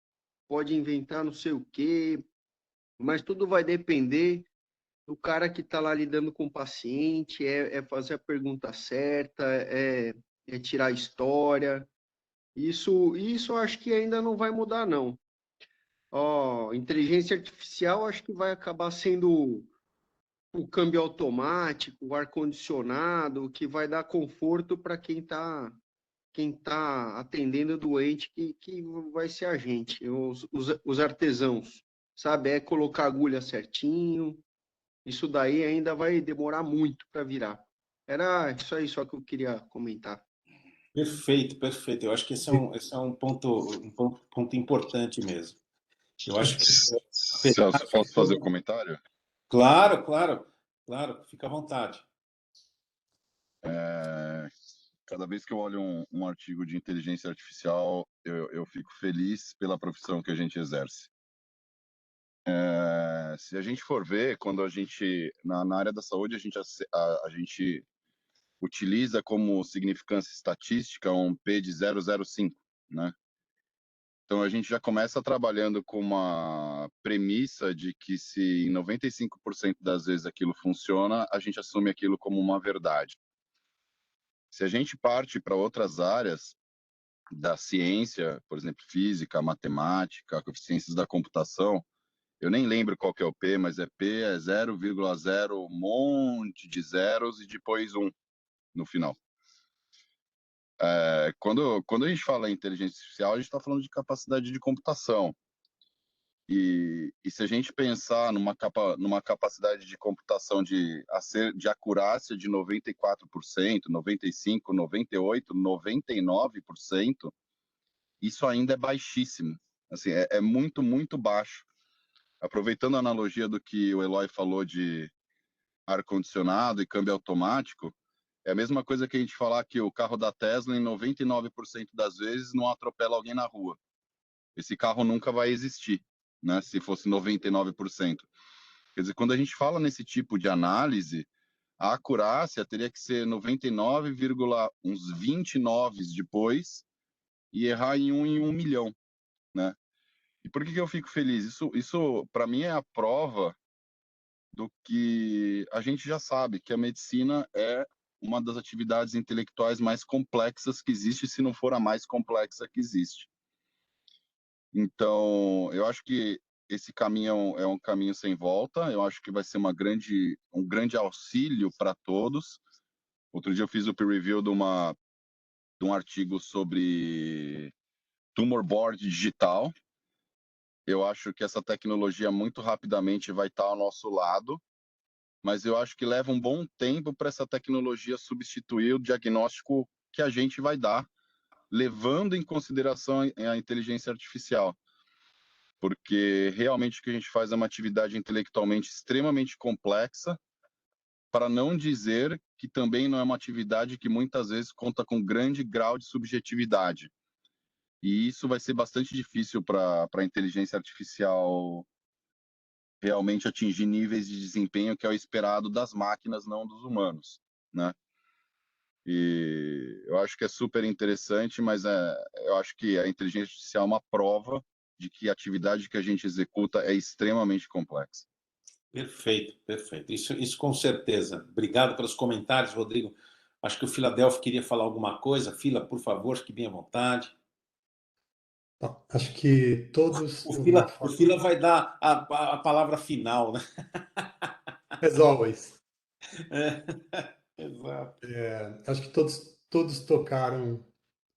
pode inventar não sei o quê, mas tudo vai depender do cara que está lá lidando com o paciente, é fazer a pergunta certa, é tirar a história. Isso eu acho que ainda não vai mudar, não. Inteligência artificial acho que vai acabar sendo o câmbio automático, o ar-condicionado, que vai dar conforto para quem tá atendendo o doente, que vai ser a gente, os artesãos, sabe? É colocar a agulha certinho, isso daí ainda vai demorar muito para virar. Era isso aí só que eu queria comentar. Perfeito, perfeito. Eu acho que esse é um ponto importante mesmo. Eu acho que Celso, posso fazer um comentário? Claro, claro, claro, fica à vontade. Cada vez que eu olho um artigo de inteligência artificial, eu fico feliz pela profissão que a gente exerce. Se a gente for ver, quando a gente, na área da saúde, a gente utiliza como significância estatística um P de 0,05, né? Então, a gente já começa trabalhando com uma premissa de que se em 95% das vezes aquilo funciona, a gente assume aquilo como uma verdade. Se a gente parte para outras áreas da ciência, por exemplo, física, matemática, ciências da computação, eu nem lembro qual que é o P, mas P é 0,0, um monte de zeros e depois 1 no final. Quando a gente fala em inteligência artificial, a gente está falando de capacidade de computação. E se a gente pensar numa capacidade de computação de acurácia de 94%, 95%, 98%, 99%, isso ainda é baixíssimo. Assim, é muito, muito baixo. Aproveitando a analogia do que o Eloy falou de ar-condicionado e câmbio automático, é a mesma coisa que a gente falar que o carro da Tesla, em 99% das vezes, não atropela alguém na rua. Esse carro nunca vai existir. né? Se fosse 99%. Quer dizer, quando a gente fala nesse tipo de análise, a acurácia teria que ser 99, uns 29 depois e errar em 1 milhão, né? E por que eu fico feliz? Isso para mim é a prova do que a gente já sabe, que a medicina é uma das atividades intelectuais mais complexas que existe, se não for a mais complexa que existe. Então, eu acho que esse caminho é um caminho sem volta, eu acho que vai ser um grande auxílio para todos. Outro dia eu fiz o peer review de um artigo sobre tumor board digital. Eu acho que essa tecnologia muito rapidamente vai estar ao nosso lado, mas eu acho que leva um bom tempo para essa tecnologia substituir o diagnóstico que a gente vai dar, levando em consideração a inteligência artificial. Porque realmente o que a gente faz é uma atividade intelectualmente extremamente complexa, para não dizer que também não é uma atividade que muitas vezes conta com grande grau de subjetividade. E isso vai ser bastante difícil para a inteligência artificial realmente atingir níveis de desempenho que é o esperado das máquinas, não dos humanos, né? E eu acho que é super interessante, mas eu acho que a inteligência artificial é uma prova de que a atividade que a gente executa é extremamente complexa. Perfeito, perfeito. Isso com certeza. Obrigado pelos comentários, Rodrigo. Acho que o Filadelfo queria falar alguma coisa. Fila, por favor, fique bem à vontade. Bom, acho que todos, O de alguma O forma, Fila vai dar a palavra final, né? as always, Exato. acho que todos tocaram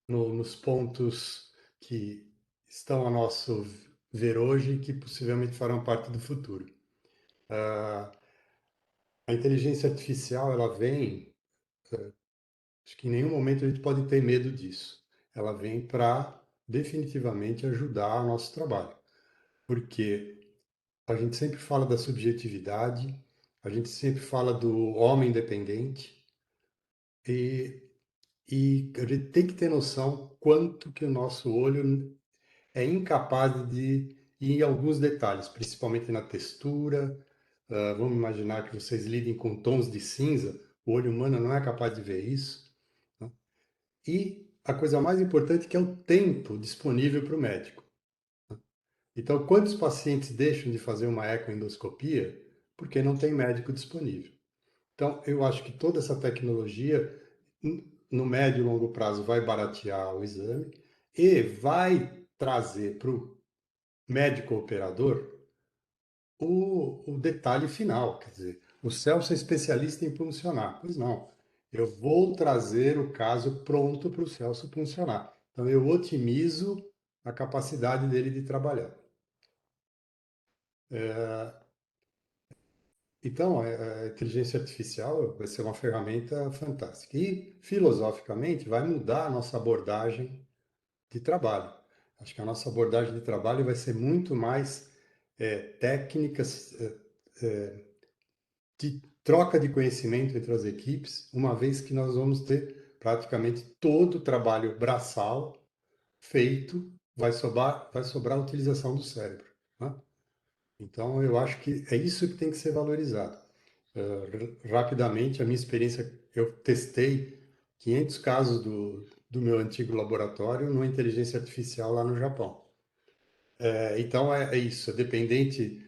nos pontos que estão a nosso ver hoje e que possivelmente farão parte do futuro. A inteligência artificial, ela vem, acho que em nenhum momento a gente pode ter medo disso. Ela vem para definitivamente ajudar o nosso trabalho, porque a gente sempre fala da subjetividade, a gente sempre fala do homem independente e, e a gente tem que ter noção quanto que o nosso olho é incapaz de ir em alguns detalhes, principalmente na textura. Vamos imaginar que vocês lidem com tons de cinza, o olho humano não é capaz de ver isso, né? E a coisa mais importante que é o tempo disponível para o médico. Então, quantos pacientes deixam de fazer uma ecoendoscopia porque não tem médico disponível? Então, eu acho que toda essa tecnologia, no médio e longo prazo, vai baratear o exame e vai trazer para o médico operador o detalhe final. Quer dizer, o Celso é especialista em puncionar. Pois não, eu vou trazer o caso pronto para o Celso puncionar. Então, eu otimizo a capacidade dele de trabalhar. Então, a inteligência artificial vai ser uma ferramenta fantástica. E, filosoficamente, vai mudar a nossa abordagem de trabalho. Acho que a nossa abordagem de trabalho vai ser muito mais técnicas, de troca de conhecimento entre as equipes, uma vez que nós vamos ter praticamente todo o trabalho braçal feito, vai sobrar a utilização do cérebro, né? Então, eu acho que é isso que tem que ser valorizado. Rapidamente, a minha experiência, eu testei 500 casos do meu antigo laboratório numa inteligência artificial lá no Japão. Então, é isso, é dependente.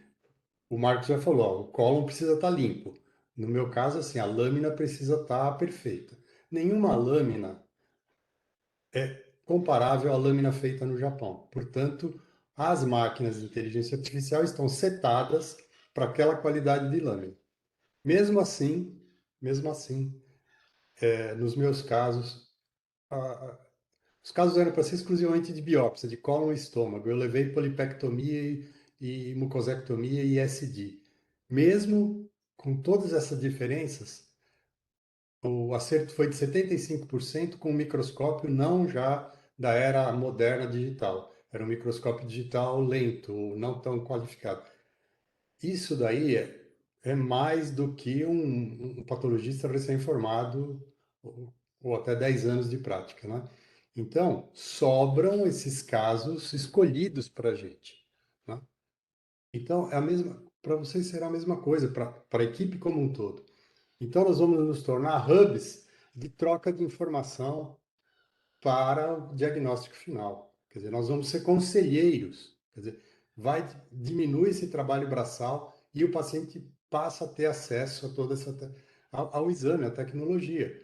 O Marcos já falou, ó, o cólon precisa estar limpo. No meu caso, assim, a lâmina precisa estar perfeita. Nenhuma lâmina é comparável à lâmina feita no Japão. Portanto, as máquinas de inteligência artificial estão setadas para aquela qualidade de lâmina. Mesmo assim, nos meus casos, os casos eram para ser exclusivamente de biópsia, de cólon e estômago. Eu levei polipectomia e mucosectomia e ISD. Mesmo com todas essas diferenças, o acerto foi de 75% com um microscópio não já da era moderna digital. Era um microscópio digital lento, não tão qualificado. Isso daí é mais do que um patologista recém-formado ou até 10 anos de prática, né? Então, sobram esses casos escolhidos para a gente, né? Então, é a mesma, para vocês será a mesma coisa, para a equipe como um todo. Então, nós vamos nos tornar hubs de troca de informação para o diagnóstico final. Quer dizer, nós vamos ser conselheiros. Quer dizer, diminui esse trabalho braçal e o paciente passa a ter acesso a toda ao exame, à tecnologia.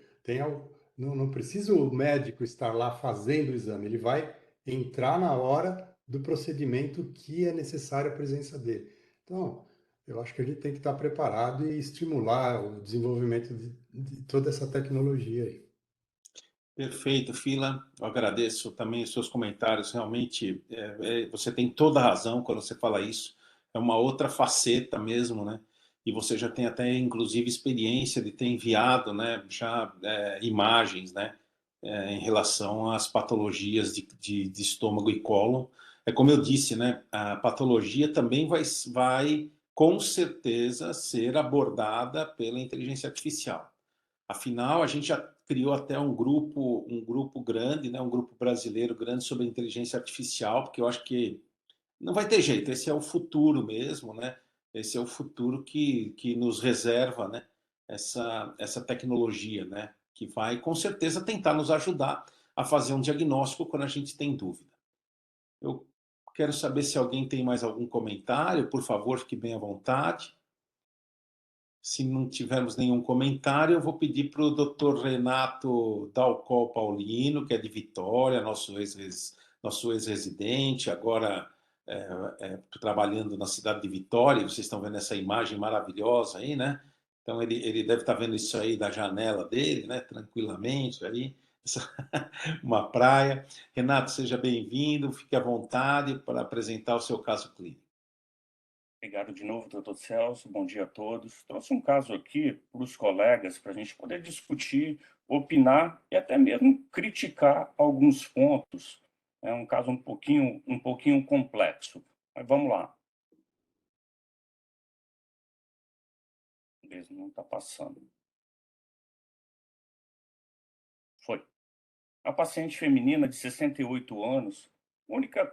Não precisa o médico estar lá fazendo o exame, ele vai entrar na hora do procedimento que é necessário a presença dele. Então, eu acho que a gente tem que estar preparado e estimular o desenvolvimento de toda essa tecnologia aí. Perfeito, Fila. Eu agradeço também os seus comentários. Realmente, você tem toda a razão quando você fala isso. É uma outra faceta mesmo, né? E você já tem até, inclusive, experiência de ter enviado, né, já imagens, né, em relação às patologias de estômago e cólon. É como eu disse, né, a patologia também vai com certeza ser abordada pela inteligência artificial. Afinal, a gente já criou até um grupo grande, né, um grupo brasileiro grande sobre inteligência artificial, porque eu acho que não vai ter jeito, esse é o futuro mesmo, né? Esse é o futuro que nos reserva, né? Essa tecnologia, né? Que vai, com certeza, tentar nos ajudar a fazer um diagnóstico quando a gente tem dúvida. Eu quero saber se alguém tem mais algum comentário, por favor, fique bem à vontade. Se não tivermos nenhum comentário, eu vou pedir para o Dr. Renato Dalcol Paulino, que é de Vitória, nosso ex-residente, agora trabalhando na cidade de Vitória. Vocês estão vendo essa imagem maravilhosa aí, né? Então, ele deve estar vendo isso aí da janela dele, né? Tranquilamente aí, uma praia. Renato, seja bem-vindo, fique à vontade para apresentar o seu caso clínico. Obrigado de novo, doutor Celso. Bom dia a todos. Trouxe um caso aqui para os colegas para a gente poder discutir, opinar e até mesmo criticar alguns pontos. É um caso um pouquinho complexo. Mas vamos lá. Beleza, não está passando. Foi. A paciente feminina de 68 anos, única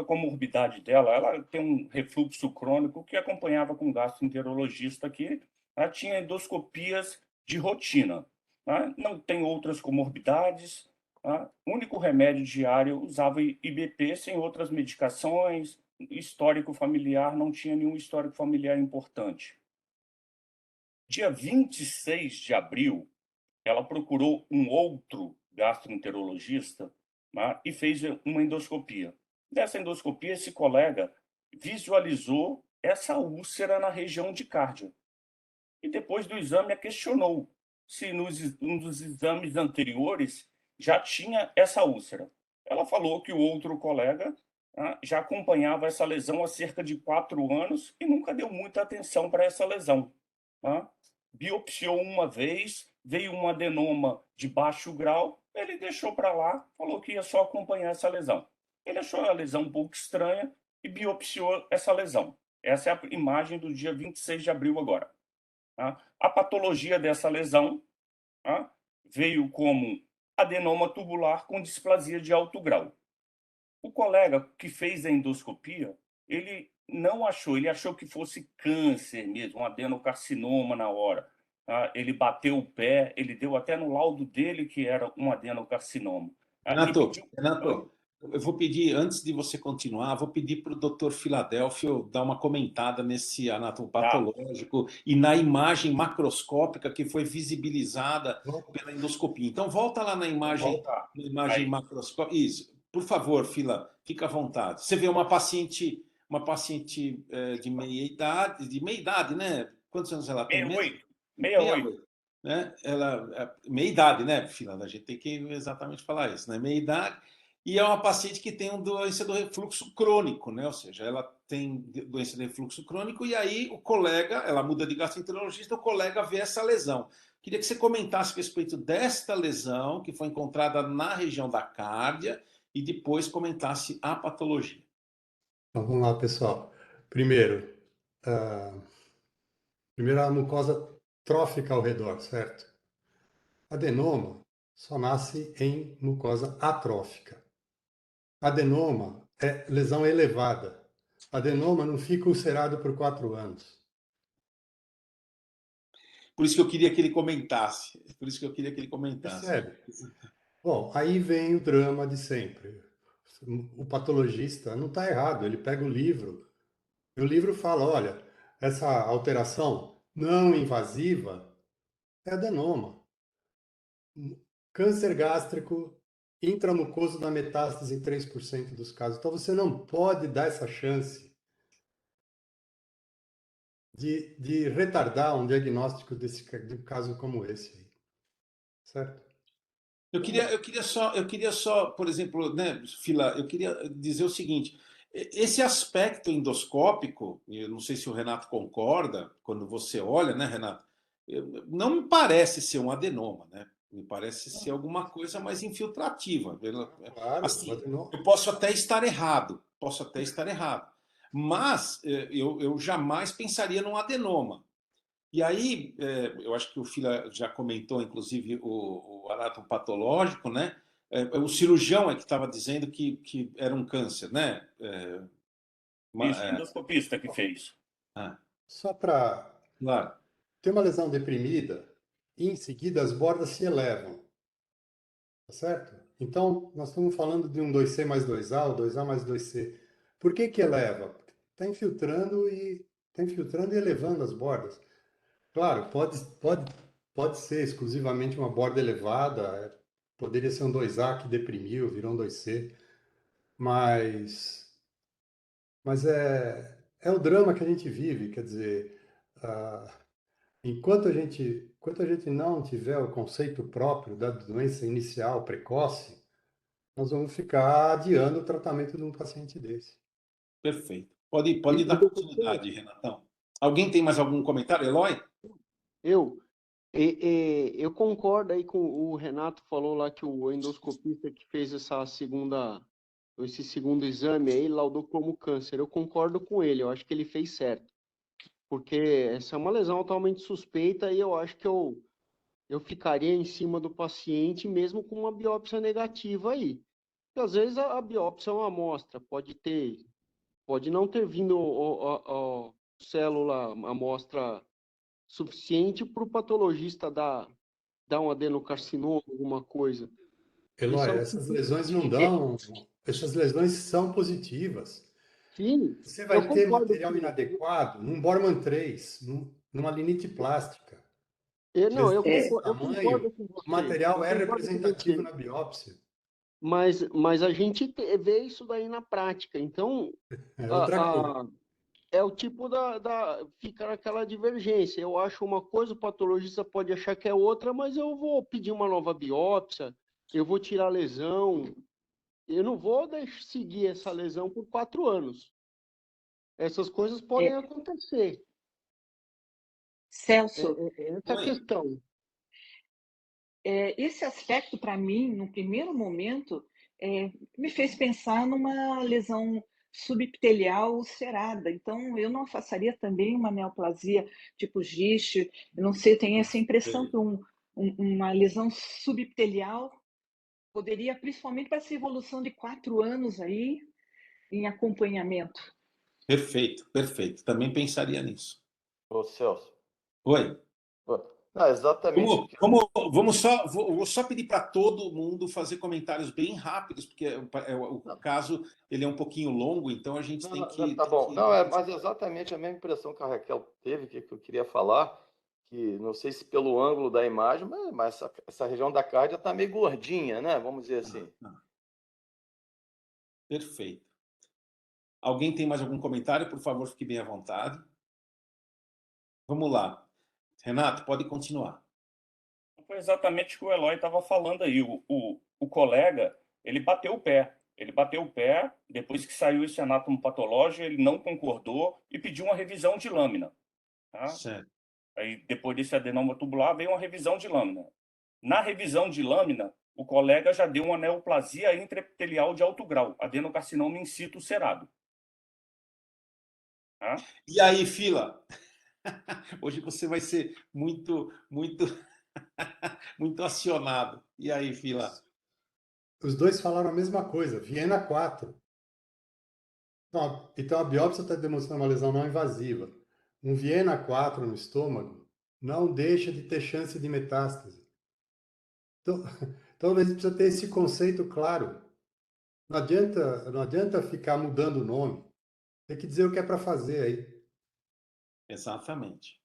comorbidade dela, ela tem um refluxo crônico que acompanhava com gastroenterologista aqui, ela tinha endoscopias de rotina, tá? Não tem outras comorbidades, tá? Único remédio diário usava IBP sem outras medicações, histórico familiar, não tinha nenhum histórico familiar importante. Dia 26 de abril, ela procurou um outro gastroenterologista, né, e fez uma endoscopia. Nessa endoscopia, esse colega visualizou essa úlcera na região de cardio. E depois do exame, a questionou se nos exames anteriores já tinha essa úlcera. Ela falou que o outro colega já acompanhava essa lesão há cerca de 4 anos e nunca deu muita atenção para essa lesão. Tá? Biopsiou uma vez, veio um adenoma de baixo grau, ele deixou para lá, falou que ia só acompanhar essa lesão. Ele achou a lesão um pouco estranha e biopsiou essa lesão. Essa é a imagem do dia 26 de abril agora. Tá? A patologia dessa lesão, tá, veio como adenoma tubular com displasia de alto grau. O colega que fez a endoscopia, ele não achou, ele achou que fosse câncer mesmo, um adenocarcinoma na hora. Tá? Ele bateu o pé, ele deu até no laudo dele que era um adenocarcinoma. Renato, eu vou pedir, antes de você continuar, vou pedir para o doutor Filadélfio dar uma comentada nesse anatopatológico e na imagem macroscópica que foi visibilizada pela endoscopia. Então, volta lá na imagem macroscópica. Isso. Por favor, Fila, fica à vontade. Você vê uma paciente de meia idade, né? Quantos anos ela tem? 68. Né? Meia idade, né, Fila? A gente tem que exatamente falar isso, né? Meia idade. E é uma paciente que tem uma doença do refluxo crônico, né? Ou seja, ela tem doença do refluxo crônico e aí o colega, ela muda de gastroenterologista, o colega vê essa lesão. Queria que você comentasse a respeito desta lesão que foi encontrada na região da cárdia e depois comentasse a patologia. Então, vamos lá, pessoal. Primeiro, a mucosa trófica ao redor, certo? Adenoma só nasce em mucosa atrófica. Adenoma é lesão elevada. adenoma não fica ulcerado por 4 anos. Por isso que eu queria que ele comentasse. Por isso que eu queria que ele comentasse. Percebe? Bom, aí vem o drama de sempre. O patologista não está errado, ele pega o livro, e o livro fala, olha, essa alteração não invasiva é adenoma. Câncer gástrico intramucoso da metástase em 3% dos casos. Então você não pode dar essa chance de retardar um diagnóstico de um caso como esse aí. Certo? Eu queria só, por exemplo, né, Fila, eu queria dizer o seguinte: esse aspecto endoscópico, eu não sei se o Renato concorda, quando você olha, né, Renato, não me parece ser um adenoma, né? Me parece ser alguma coisa mais infiltrativa. Claro, Assim, adenoma. eu posso até estar errado, mas eu jamais pensaria num adenoma. E aí, eu acho que o Fila já comentou, inclusive, o anátomo patológico, né? O cirurgião é que estava dizendo que era um câncer, né? Isso, endoscopista que fez. Só para Claro. ter uma lesão deprimida, e em seguida as bordas se elevam. Tá certo? Então, nós estamos falando de um 2C mais 2A, ou 2A mais 2C. Por que que eleva? Está infiltrando e elevando as bordas. Claro, pode ser exclusivamente uma borda elevada, poderia ser um 2A que deprimiu, virou um 2C, mas, mas é o drama que a gente vive, quer dizer, enquanto a gente não tiver o conceito próprio da doença inicial precoce, nós vamos ficar adiando o tratamento de um paciente desse. Perfeito. Pode dar continuidade, Renatão. Alguém tem mais algum comentário, Eloy? Eu concordo aí com o Renato falou lá que o endoscopista que fez esse segundo exame aí laudou como câncer. Eu concordo com ele, eu acho que ele fez certo. Porque essa é uma lesão altamente suspeita e eu acho que eu ficaria em cima do paciente mesmo com uma biópsia negativa aí. Porque às vezes a biópsia é uma amostra, pode não ter vindo a célula, amostra suficiente para o patologista dar um adenocarcinoma, alguma coisa. Eloy, essas lesões não dão, essas lesões são positivas. Sim, Você vai eu ter concordo material com inadequado num Bormann 3, numa linite plástica. Não, eu Lesão desse concordo tamanho, com o você. material Eu é concordo com representativo você. na biópsia. Mas a gente vê isso daí na prática. Então, É outra coisa. é o tipo fica naquela divergência. Eu acho uma coisa, o patologista pode achar que é outra, mas eu vou pedir uma nova biópsia, eu vou tirar a lesão, eu não vou seguir essa lesão por 4 anos. Essas coisas podem acontecer. Celso, Essa é a questão. esse aspecto, para mim, no primeiro momento, me fez pensar numa lesão subepitelial ulcerada. Então, eu não afastaria também uma neoplasia tipo GIST. Eu não sei, eu tenho essa impressão que uma lesão subepitelial poderia, principalmente para essa evolução de 4 anos aí, em acompanhamento. Perfeito, perfeito. Também pensaria nisso. Ô, Celso. Oi. Não, exatamente. Vou só pedir para todo mundo fazer comentários bem rápidos, porque o caso ele é um pouquinho longo, então a gente tem que... Tá bom. Mas exatamente a mesma impressão que a Raquel teve, que eu queria falar, que não sei se pelo ângulo da imagem, mas essa região da cárdia está meio gordinha, né? Vamos dizer assim. Perfeito. Alguém tem mais algum comentário? Por favor, fique bem à vontade. Vamos lá. Renato, pode continuar. Foi exatamente o que o Eloy estava falando aí. O colega, ele bateu o pé. Ele bateu o pé, depois que saiu esse anátomo patológico, ele não concordou e pediu uma revisão de lâmina. Tá? Certo. Aí, depois desse adenoma tubular, veio uma revisão de lâmina. Na revisão de lâmina, o colega já deu uma neoplasia intraepitelial de alto grau, adenocarcinoma in situ ulcerado. Tá? E aí, Fila? Hoje você vai ser muito, muito, muito acionado. E aí, Fila? Os dois falaram a mesma coisa, Viena 4. Então, a biópsia está demonstrando uma lesão não invasiva. Um Viena 4 no estômago não deixa de ter chance de metástase. Então, então a gente precisa ter esse conceito claro. Não adianta ficar mudando o nome. Tem que dizer o que é para fazer aí. Exatamente.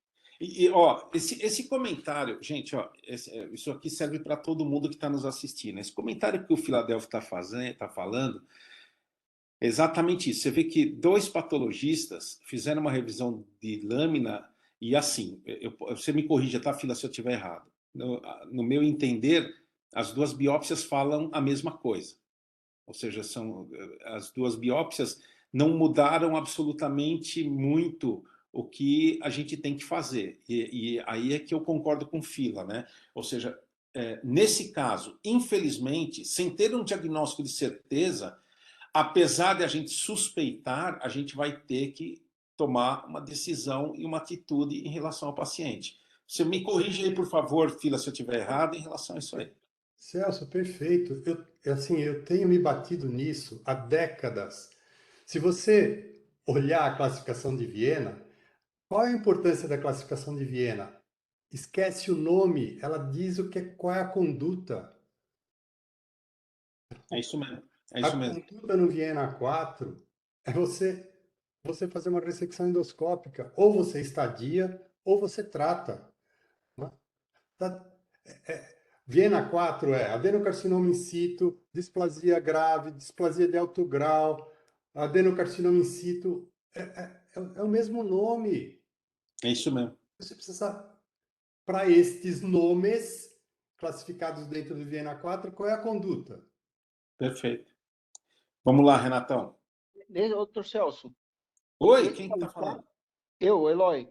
Ó, esse comentário, gente, ó, isso aqui serve para todo mundo que está nos assistindo. Esse comentário que o Philadelphia está falando, é exatamente isso. Você vê que 2 patologistas fizeram uma revisão de lâmina e assim, você me corrija, tá, Fila, se eu estiver errado. No meu entender, as 2 biópsias falam a mesma coisa. Ou seja, as 2 biópsias não mudaram absolutamente muito o que a gente tem que fazer. E aí é que eu concordo com o Fila, né? Ou seja, nesse caso, infelizmente, sem ter um diagnóstico de certeza, apesar de a gente suspeitar, a gente vai ter que tomar uma decisão e uma atitude em relação ao paciente. Você me corrige aí, por favor, Fila, se eu estiver errado em relação a isso aí. Celso, perfeito. Eu tenho me batido nisso há décadas. Se você olhar a classificação de Viena, qual é a importância da classificação de Viena? Esquece o nome, ela diz qual é a conduta. É isso mesmo. É A isso mesmo. conduta no Viena 4 é você fazer uma ressecção endoscópica. Ou você estadia, ou você trata. Né? Viena 4 é adenocarcinoma in situ, displasia grave, displasia de alto grau, adenocarcinoma in situ. É o mesmo nome. É isso mesmo. Você precisa, para estes nomes classificados dentro do Viena 4, qual é a conduta? Perfeito. Vamos lá, Renatão. Doutor Celso. Oi, quem está falando? Eu, Eloy.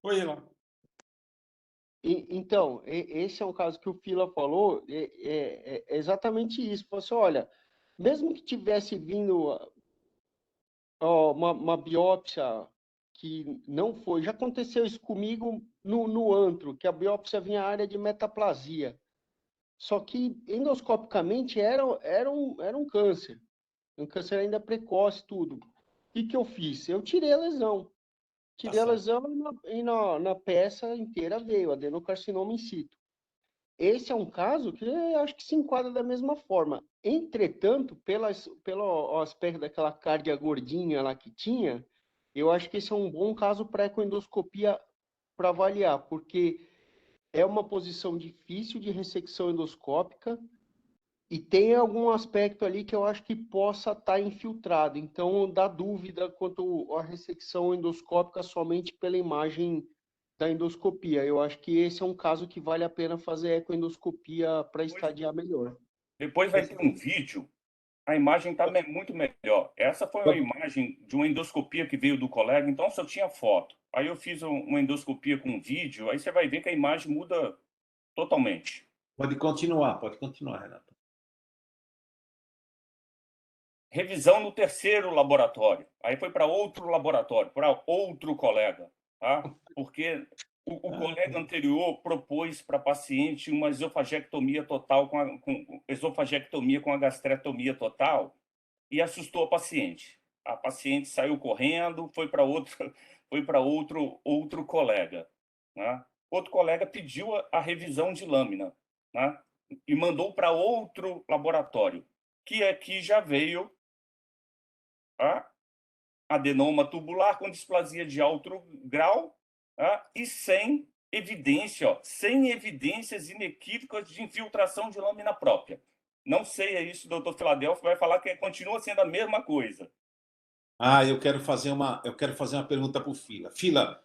Oi, Eloy. Então, esse é um caso que o Fila falou, é exatamente isso. Falou assim, olha, mesmo que tivesse vindo uma biópsia que não foi, já aconteceu isso comigo no antro, que a biópsia vinha à área de metaplasia. Só que endoscopicamente era um câncer ainda precoce, tudo. O que eu fiz? Eu tirei a lesão. Tirei a lesão e na peça inteira veio adenocarcinoma in situ. Esse é um caso que eu acho que se enquadra da mesma forma. Entretanto, pelo aspecto daquela cardia gordinha lá que tinha, eu acho que esse é um bom caso para ecoendoscopia para avaliar, porque é uma posição difícil de ressecção endoscópica e tem algum aspecto ali que eu acho que possa estar infiltrado. Então, dá dúvida quanto à ressecção endoscópica somente pela imagem da endoscopia. Eu acho que esse é um caso que vale a pena fazer ecoendoscopia para estadiar melhor. Depois vai ter um vídeo, a imagem está muito melhor. Essa foi uma imagem de uma endoscopia que veio do colega, então só tinha foto. Aí eu fiz uma endoscopia com vídeo, aí você vai ver que a imagem muda totalmente. Pode continuar, Renato. Revisão no 3º laboratório. Aí foi para outro laboratório, para outro colega, tá? Porque o colega anterior propôs para a paciente uma esofagectomia total com esofagectomia com a gastrectomia total e assustou a paciente. A paciente saiu correndo, foi para outro colega, né? Outro colega pediu a revisão de lâmina, né? E mandou para outro laboratório, que aqui já veio adenoma tubular com displasia de alto grau e sem evidências inequívocas de infiltração de lâmina própria. Não sei, é isso, doutor Philadelphia vai falar que continua sendo a mesma coisa. Eu quero fazer uma pergunta para o Fila. Fila,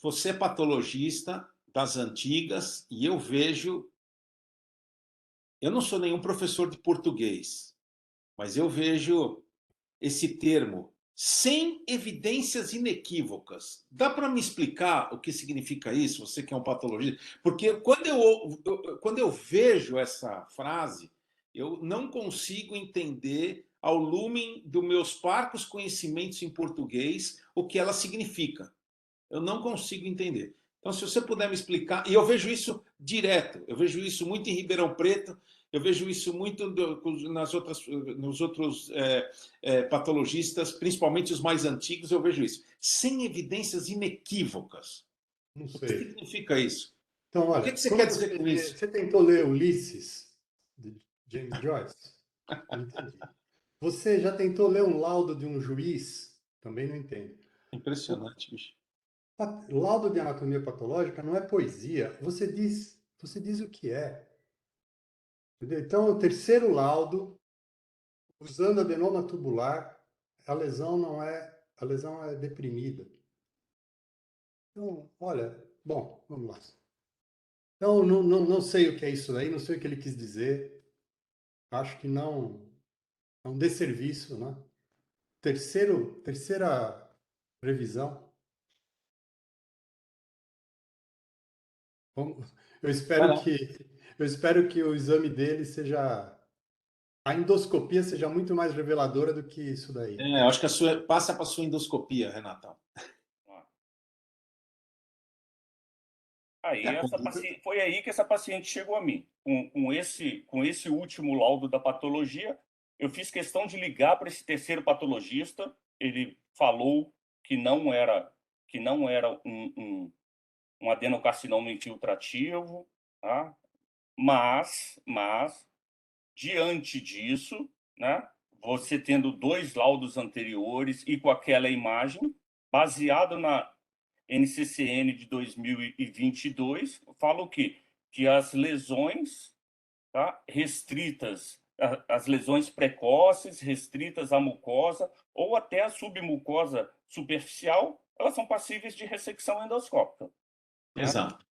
você é patologista das antigas e eu não sou nenhum professor de português, mas eu vejo esse termo sem evidências inequívocas. Dá para me explicar o que significa isso, você que é um patologista? Porque quando eu vejo essa frase, eu não consigo entender, ao lumen dos meus parcos conhecimentos em português, o que ela significa. Eu não consigo entender. Então, se você puder me explicar, e eu vejo isso direto, eu vejo isso muito em Ribeirão Preto, Eu vejo isso muito nos outros patologistas, principalmente os mais antigos, eu vejo isso. Sem evidências inequívocas. Não O que sei. significa isso? Então, O olha, que você quando quer dizer com isso? você tentou ler Ulisses, de James Joyce? Não entendi. Você já tentou ler um laudo de um juiz? Também não entendo. Impressionante, bicho. Laudo de anatomia patológica não é poesia. Você diz o que é. Entendeu? Então, o terceiro laudo, usando adenoma tubular, a lesão é deprimida. Então, olha, bom, vamos lá. Então, não sei o que é isso daí, não sei o que ele quis dizer. Acho que não é um desserviço, né? Terceira revisão. Eu Vai espero lá. que o exame dele seja, a endoscopia seja muito mais reveladora do que isso daí. Eu acho que passa para a sua endoscopia, Renatão. Foi aí que essa paciente chegou a mim. Com esse último laudo da patologia, eu fiz questão de ligar para esse terceiro patologista. Ele falou que não era um adenocarcinoma infiltrativo, tá? Mas diante disso, né, você tendo 2 laudos anteriores e com aquela imagem, baseado na NCCN de 2022, fala o quê? Que as lesões, tá, restritas, as lesões precoces, restritas à mucosa ou até a submucosa superficial, elas são passíveis de ressecção endoscópica. Exato.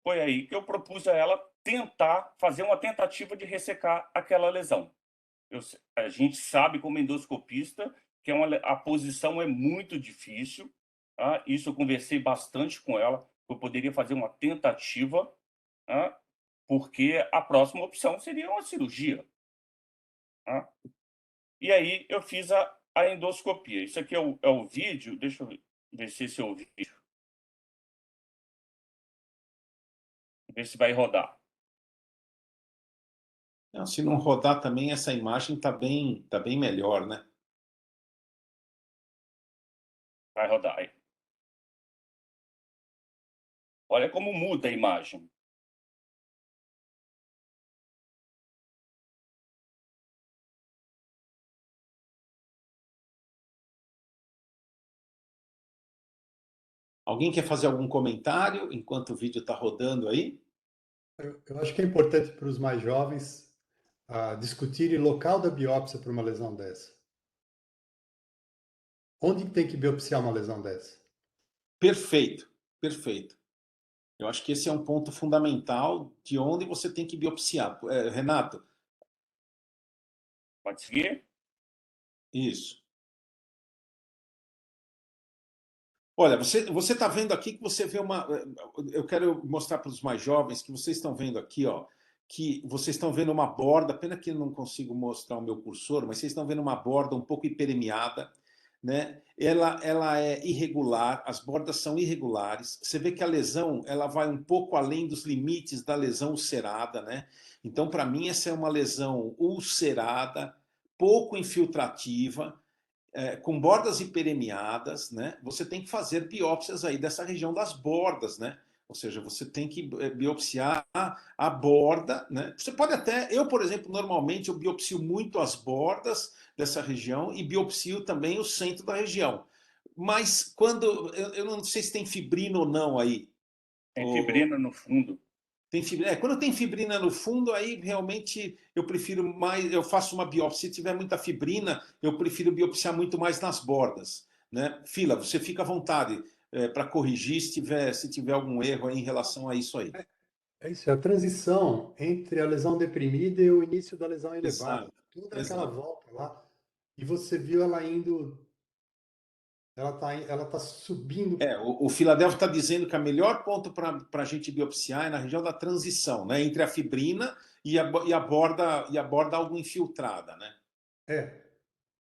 Foi aí que eu propus a ela tentar fazer uma tentativa de ressecar aquela lesão. A gente sabe, como endoscopista, que a posição é muito difícil. Tá? Isso eu conversei bastante com ela. Eu poderia fazer uma tentativa, tá? Porque a próxima opção seria uma cirurgia. Tá? E aí eu fiz a endoscopia. Isso aqui é o vídeo. Deixa eu ver se esse é o vídeo. Ver se vai rodar. Não, se não rodar também, essa imagem está bem melhor, né? Vai rodar aí. Olha como muda a imagem. Alguém quer fazer algum comentário enquanto o vídeo está rodando aí? Eu acho que é importante para os mais jovens discutirem o local da biópsia para uma lesão dessa. Onde tem que biopsiar uma lesão dessa? Perfeito, perfeito. Eu acho que esse é um ponto fundamental de onde você tem que biopsiar. Renato? Pode seguir? Isso. Olha, você está vendo aqui que você vê uma... Eu quero mostrar para os mais jovens que vocês estão vendo aqui, ó, que vocês estão vendo uma borda, pena que eu não consigo mostrar o meu cursor, mas vocês estão vendo uma borda um pouco hiperemiada, né? Ela é irregular, as bordas são irregulares. Você vê que a lesão ela vai um pouco além dos limites da lesão ulcerada, né? Então, para mim, essa é uma lesão ulcerada, pouco infiltrativa, com bordas hiperemiadas, né? Você tem que fazer biópsias aí dessa região das bordas, né? Ou seja, você tem que biopsiar a borda, né? Você pode até, eu, por exemplo, normalmente eu biopsio muito as bordas dessa região e biopsio também o centro da região. Mas quando, eu não sei se tem fibrina ou não aí. Tem fibrina no fundo. Tem fibrina. Quando tem fibrina no fundo, aí realmente eu prefiro mais, eu faço uma biópsia. Se tiver muita fibrina, eu prefiro biopsiar muito mais nas bordas, né? Fila, você fica à vontade para corrigir se tiver algum erro aí em relação a isso aí. É isso, é a transição entre a lesão deprimida e o início da lesão elevada. Exato, Toda aquela exato. volta lá. E você viu ela indo. Ela tá subindo. O Philadelphia está dizendo que o melhor ponto para a gente biopsiar é na região da transição, né? Entre a fibrina e a borda algo infiltrada, né?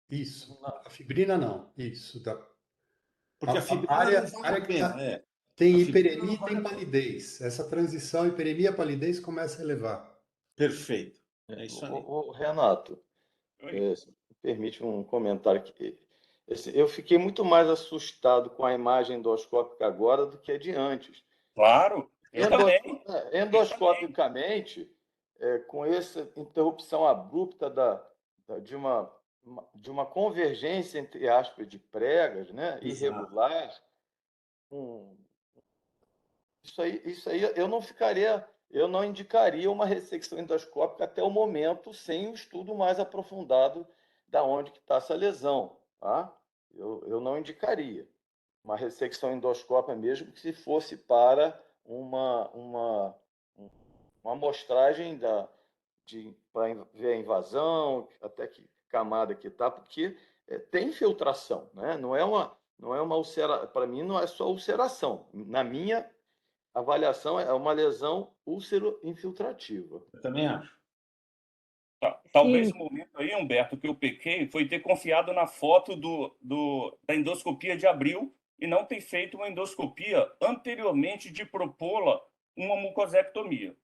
Isso. A fibrina não. Isso. Porque a A fibrina área, não vale área a que pena. tem A fibrina hiperemia não e vale tem a pena. palidez. Essa transição hiperemia-palidez começa a elevar. Perfeito. É isso aí. Renato, Oi. se me permite um comentário aqui. Eu fiquei muito mais assustado com a imagem endoscópica agora do que a de antes. Claro, eu também. Endoscopicamente, com essa interrupção abrupta de uma convergência, entre aspas, de pregas, né, irregular, isso aí eu não indicaria uma ressecção endoscópica até o momento, sem um estudo mais aprofundado da onde que está essa lesão, tá? Eu não indicaria uma ressecção endoscópica mesmo que se fosse para uma amostragem para ver a invasão, até que camada que está, porque tem infiltração, né? Não é uma ulceração, para mim não é só ulceração. Na minha avaliação, é uma lesão úlcero-infiltrativa. Eu também acho. Talvez Sim. o momento aí, Humberto, que eu pequei foi ter confiado na foto da endoscopia de abril e não ter feito uma endoscopia anteriormente de propô-la uma mucosectomia.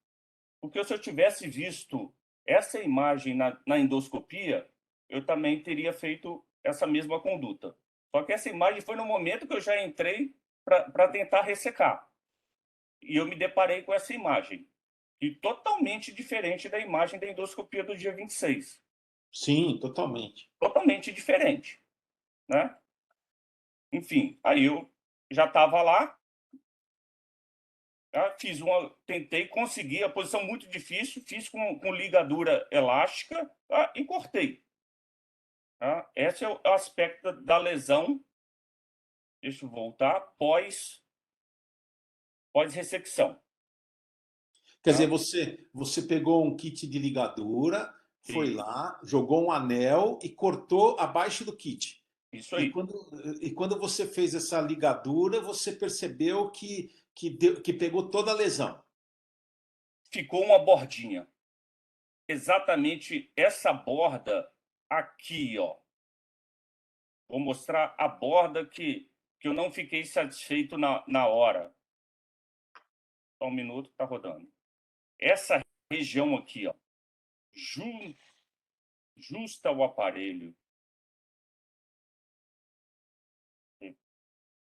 Porque se eu tivesse visto essa imagem na endoscopia, eu também teria feito essa mesma conduta. Só que essa imagem foi no momento que eu já entrei para tentar ressecar. E eu me deparei com essa imagem. E totalmente diferente da imagem da endoscopia do dia 26. Sim, totalmente. Totalmente diferente, né? Enfim, aí eu já estava lá, tá? Tentei conseguir a posição muito difícil, fiz com ligadura elástica, tá? E cortei. Tá? Esse é o aspecto da lesão. Deixa eu voltar, pós-ressecção. Quer dizer, você pegou um kit de ligadura, foi Sim. lá, jogou um anel e cortou abaixo do kit. Isso aí. E quando você fez essa ligadura, você percebeu que pegou toda a lesão. Ficou uma bordinha. Exatamente essa borda aqui, ó. Vou mostrar a borda que eu não fiquei satisfeito na hora. Só um minuto, tá rodando. Essa região aqui, ó, justa ao aparelho.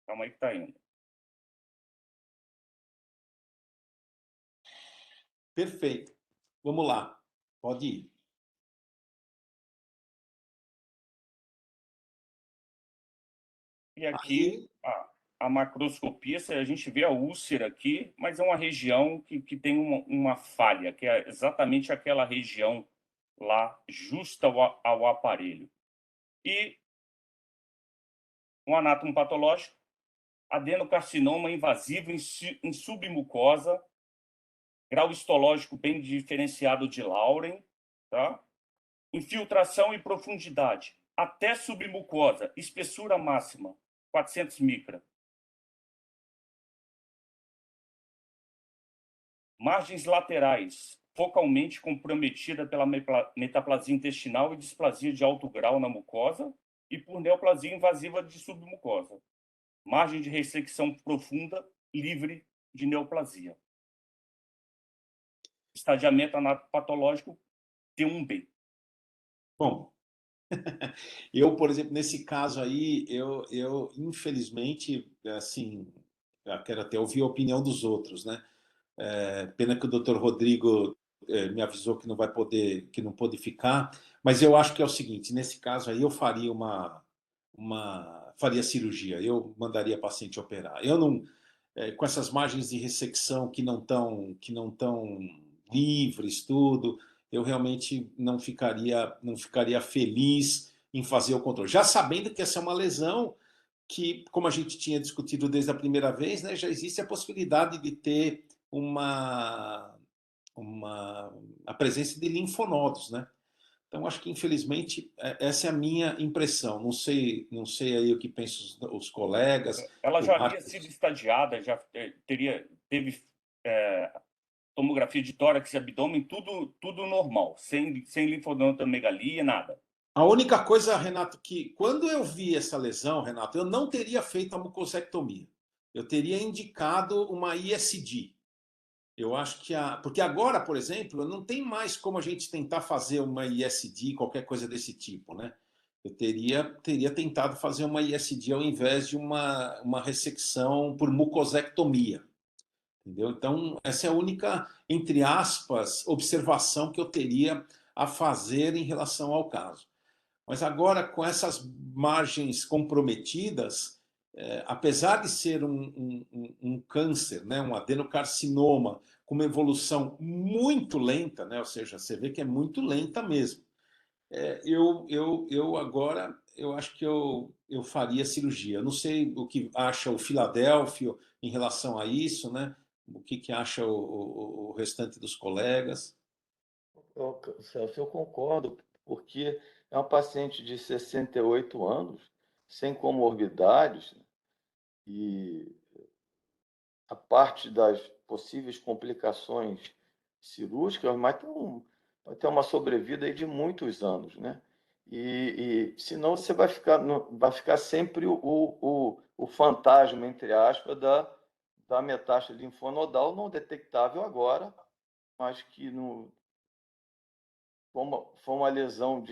Calma aí que tá indo. Perfeito. Vamos lá. Pode ir. E aqui, a macroscopia, a gente vê a úlcera aqui, mas é uma região que tem uma falha, que é exatamente aquela região lá, justa ao aparelho. E um anátomo patológico, adenocarcinoma invasivo em submucosa, grau histológico bem diferenciado de Lauren, tá? Infiltração e profundidade, até submucosa, espessura máxima, 400 micra. Margens laterais, focalmente comprometida pela metaplasia intestinal e displasia de alto grau na mucosa e por neoplasia invasiva de submucosa. Margem de ressecção profunda, livre de neoplasia. Estadiamento anatopatológico T1B. Bom, eu, por exemplo, nesse caso aí, eu infelizmente, assim, eu quero até ouvir a opinião dos outros, né? Pena que o Dr. Rodrigo me avisou que não vai poder, que não pôde ficar, mas eu acho que é o seguinte, nesse caso aí eu faria faria cirurgia, eu mandaria a paciente operar. Eu não, com essas margens de ressecção que não estão livres, tudo, eu realmente não ficaria feliz em fazer o controle. Já sabendo que essa é uma lesão que, como a gente tinha discutido desde a primeira vez, né, já existe a possibilidade de ter a presença de linfonodos, né? Então, acho que, infelizmente, essa é a minha impressão. Não sei aí o que pensam os colegas. Ela já havia sido estadiada, já teve tomografia de tórax e abdômen, tudo normal, sem linfonodomegalia, nada. A única coisa, Renato, que quando eu vi essa lesão, Renato, eu não teria feito a mucosectomia. Eu teria indicado uma ISD. Eu acho que porque agora, por exemplo, não tem mais como a gente tentar fazer uma ISD, qualquer coisa desse tipo, né? Eu teria tentado fazer uma ISD ao invés de uma ressecção por mucosectomia, entendeu? Então, essa é a única, entre aspas, observação que eu teria a fazer em relação ao caso. Mas agora, com essas margens comprometidas, apesar de ser um câncer, né, um adenocarcinoma, com uma evolução muito lenta, né, ou seja, você vê que é muito lenta mesmo. Eu agora, eu acho que eu faria cirurgia. Eu não sei o que acha o Filadélfio em relação a isso, né? O que acha o restante dos colegas. Celso, eu concordo, porque é um paciente de 68 anos, sem comorbidades, né? E a parte das possíveis complicações cirúrgicas, mas vai ter uma sobrevida aí de muitos anos, né? E senão você vai ficar sempre o fantasma, entre aspas, da metástase linfonodal não detectável agora, mas que foi uma lesão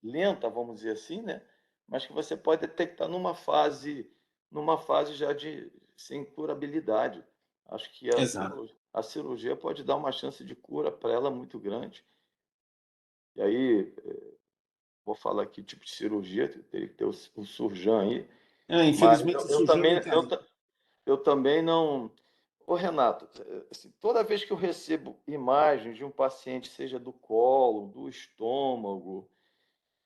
lenta, vamos dizer assim, né? Mas que você pode detectar numa fase já sem curabilidade. Acho que Exato. a cirurgia pode dar uma chance de cura para ela muito grande. E aí, vou falar aqui tipo de cirurgia, teria que ter o surgeon aí, mas Infelizmente, o surgião não está aí. eu também não. Ô, Renato, assim, toda vez que eu recebo imagens de um paciente, seja do colo, do estômago,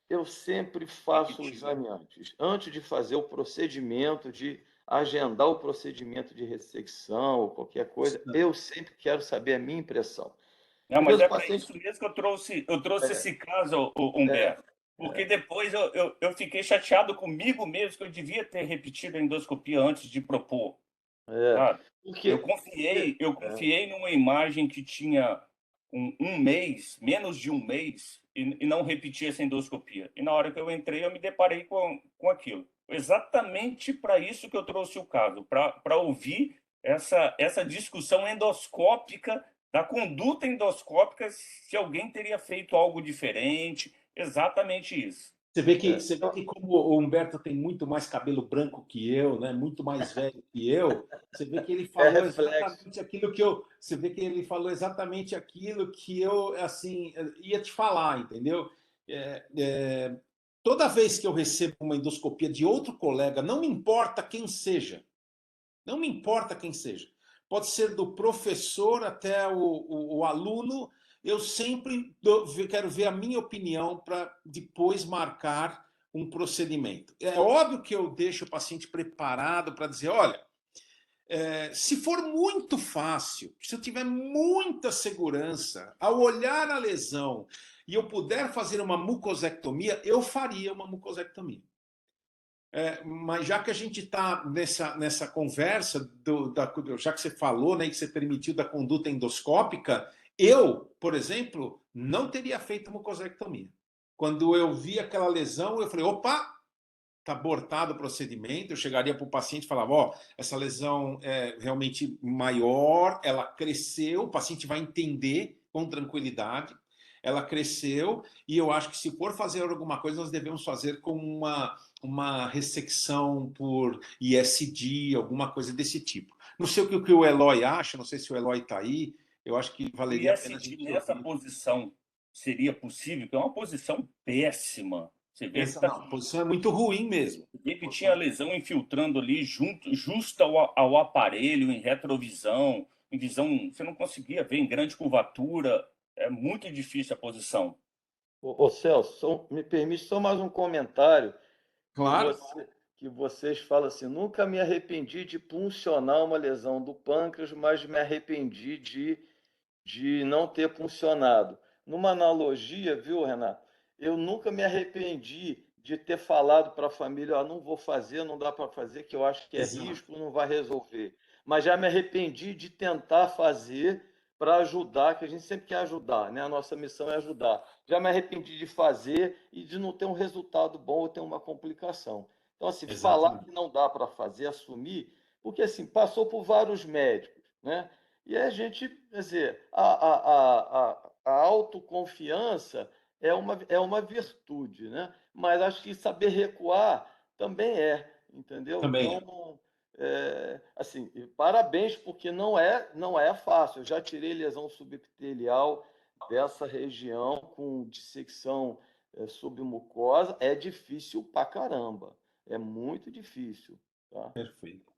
eu sempre faço o exame antes. Antes de fazer o procedimento, de agendar o procedimento de ressecção ou qualquer coisa, eu sempre quero saber a minha impressão. Não, Às mas vezes o é para paciente. isso mesmo que eu trouxe esse caso, Humberto. Porque depois eu fiquei chateado comigo mesmo, que eu devia ter repetido a endoscopia antes de propor. Sabe? Eu confiei numa imagem que tinha um mês, menos de um mês, e não repeti essa endoscopia. E na hora que eu entrei, eu me deparei com aquilo. Exatamente para isso que eu trouxe o caso, para ouvir essa discussão endoscópica, da conduta endoscópica, se alguém teria feito algo diferente, exatamente isso. Você vê que como o Humberto tem muito mais cabelo branco que eu, né? Muito mais velho que eu, você vê que ele falou exatamente aquilo que eu, você vê que ele falou exatamente aquilo que eu assim ia te falar, entendeu? Toda vez que eu recebo uma endoscopia de outro colega, não me importa quem seja, não me importa quem seja, pode ser do professor até o aluno, eu sempre quero ver a minha opinião para depois marcar um procedimento. É óbvio que eu deixo o paciente preparado para dizer, olha, se for muito fácil, se eu tiver muita segurança, ao olhar a lesão e eu puder fazer uma mucosectomia, eu faria uma mucosectomia. Mas já que a gente está nessa conversa, já que você falou, né, que você permitiu da conduta endoscópica, eu, por exemplo, não teria feito mucosectomia. Quando eu vi aquela lesão, eu falei, opa, está abortado o procedimento, eu chegaria para o paciente e falava, ó, essa lesão é realmente maior, ela cresceu, o paciente vai entender com tranquilidade, ela cresceu, e eu acho que se for fazer alguma coisa, nós devemos fazer com uma ressecção por ISD, alguma coisa desse tipo. Não sei o que o Eloy acha, não sei se o Eloy está aí, eu acho que valeria a pena a gente nessa posição seria possível, que é uma posição péssima. Você vê que a posição é muito ruim mesmo. Você vê que tinha lesão infiltrando ali justo ao aparelho, em retrovisão, em visão, você não conseguia ver em grande curvatura, é muito difícil a posição. Ô Celso, me permite só mais um comentário. Claro. Que vocês falam assim, nunca me arrependi de puncionar uma lesão do pâncreas, mas me arrependi de não ter puncionado. Numa analogia, viu, Renato? Eu nunca me arrependi de ter falado para a família, não vou fazer, não dá para fazer, que eu acho que é risco, não vai resolver. Mas já me arrependi de tentar fazer para ajudar, que a gente sempre quer ajudar, né? A nossa missão é ajudar. Já me arrependi de fazer e de não ter um resultado bom ou ter uma complicação. Então, assim, falar que não dá para fazer, assumir, porque assim, passou por vários médicos, né? E a gente, quer dizer, a autoconfiança é uma virtude, né? Mas acho que saber recuar também entendeu? Também é. Então, assim, parabéns, porque não é fácil. Eu já tirei lesão subepitelial dessa região com dissecção submucosa, é difícil pra caramba, é muito difícil, tá? Perfeito.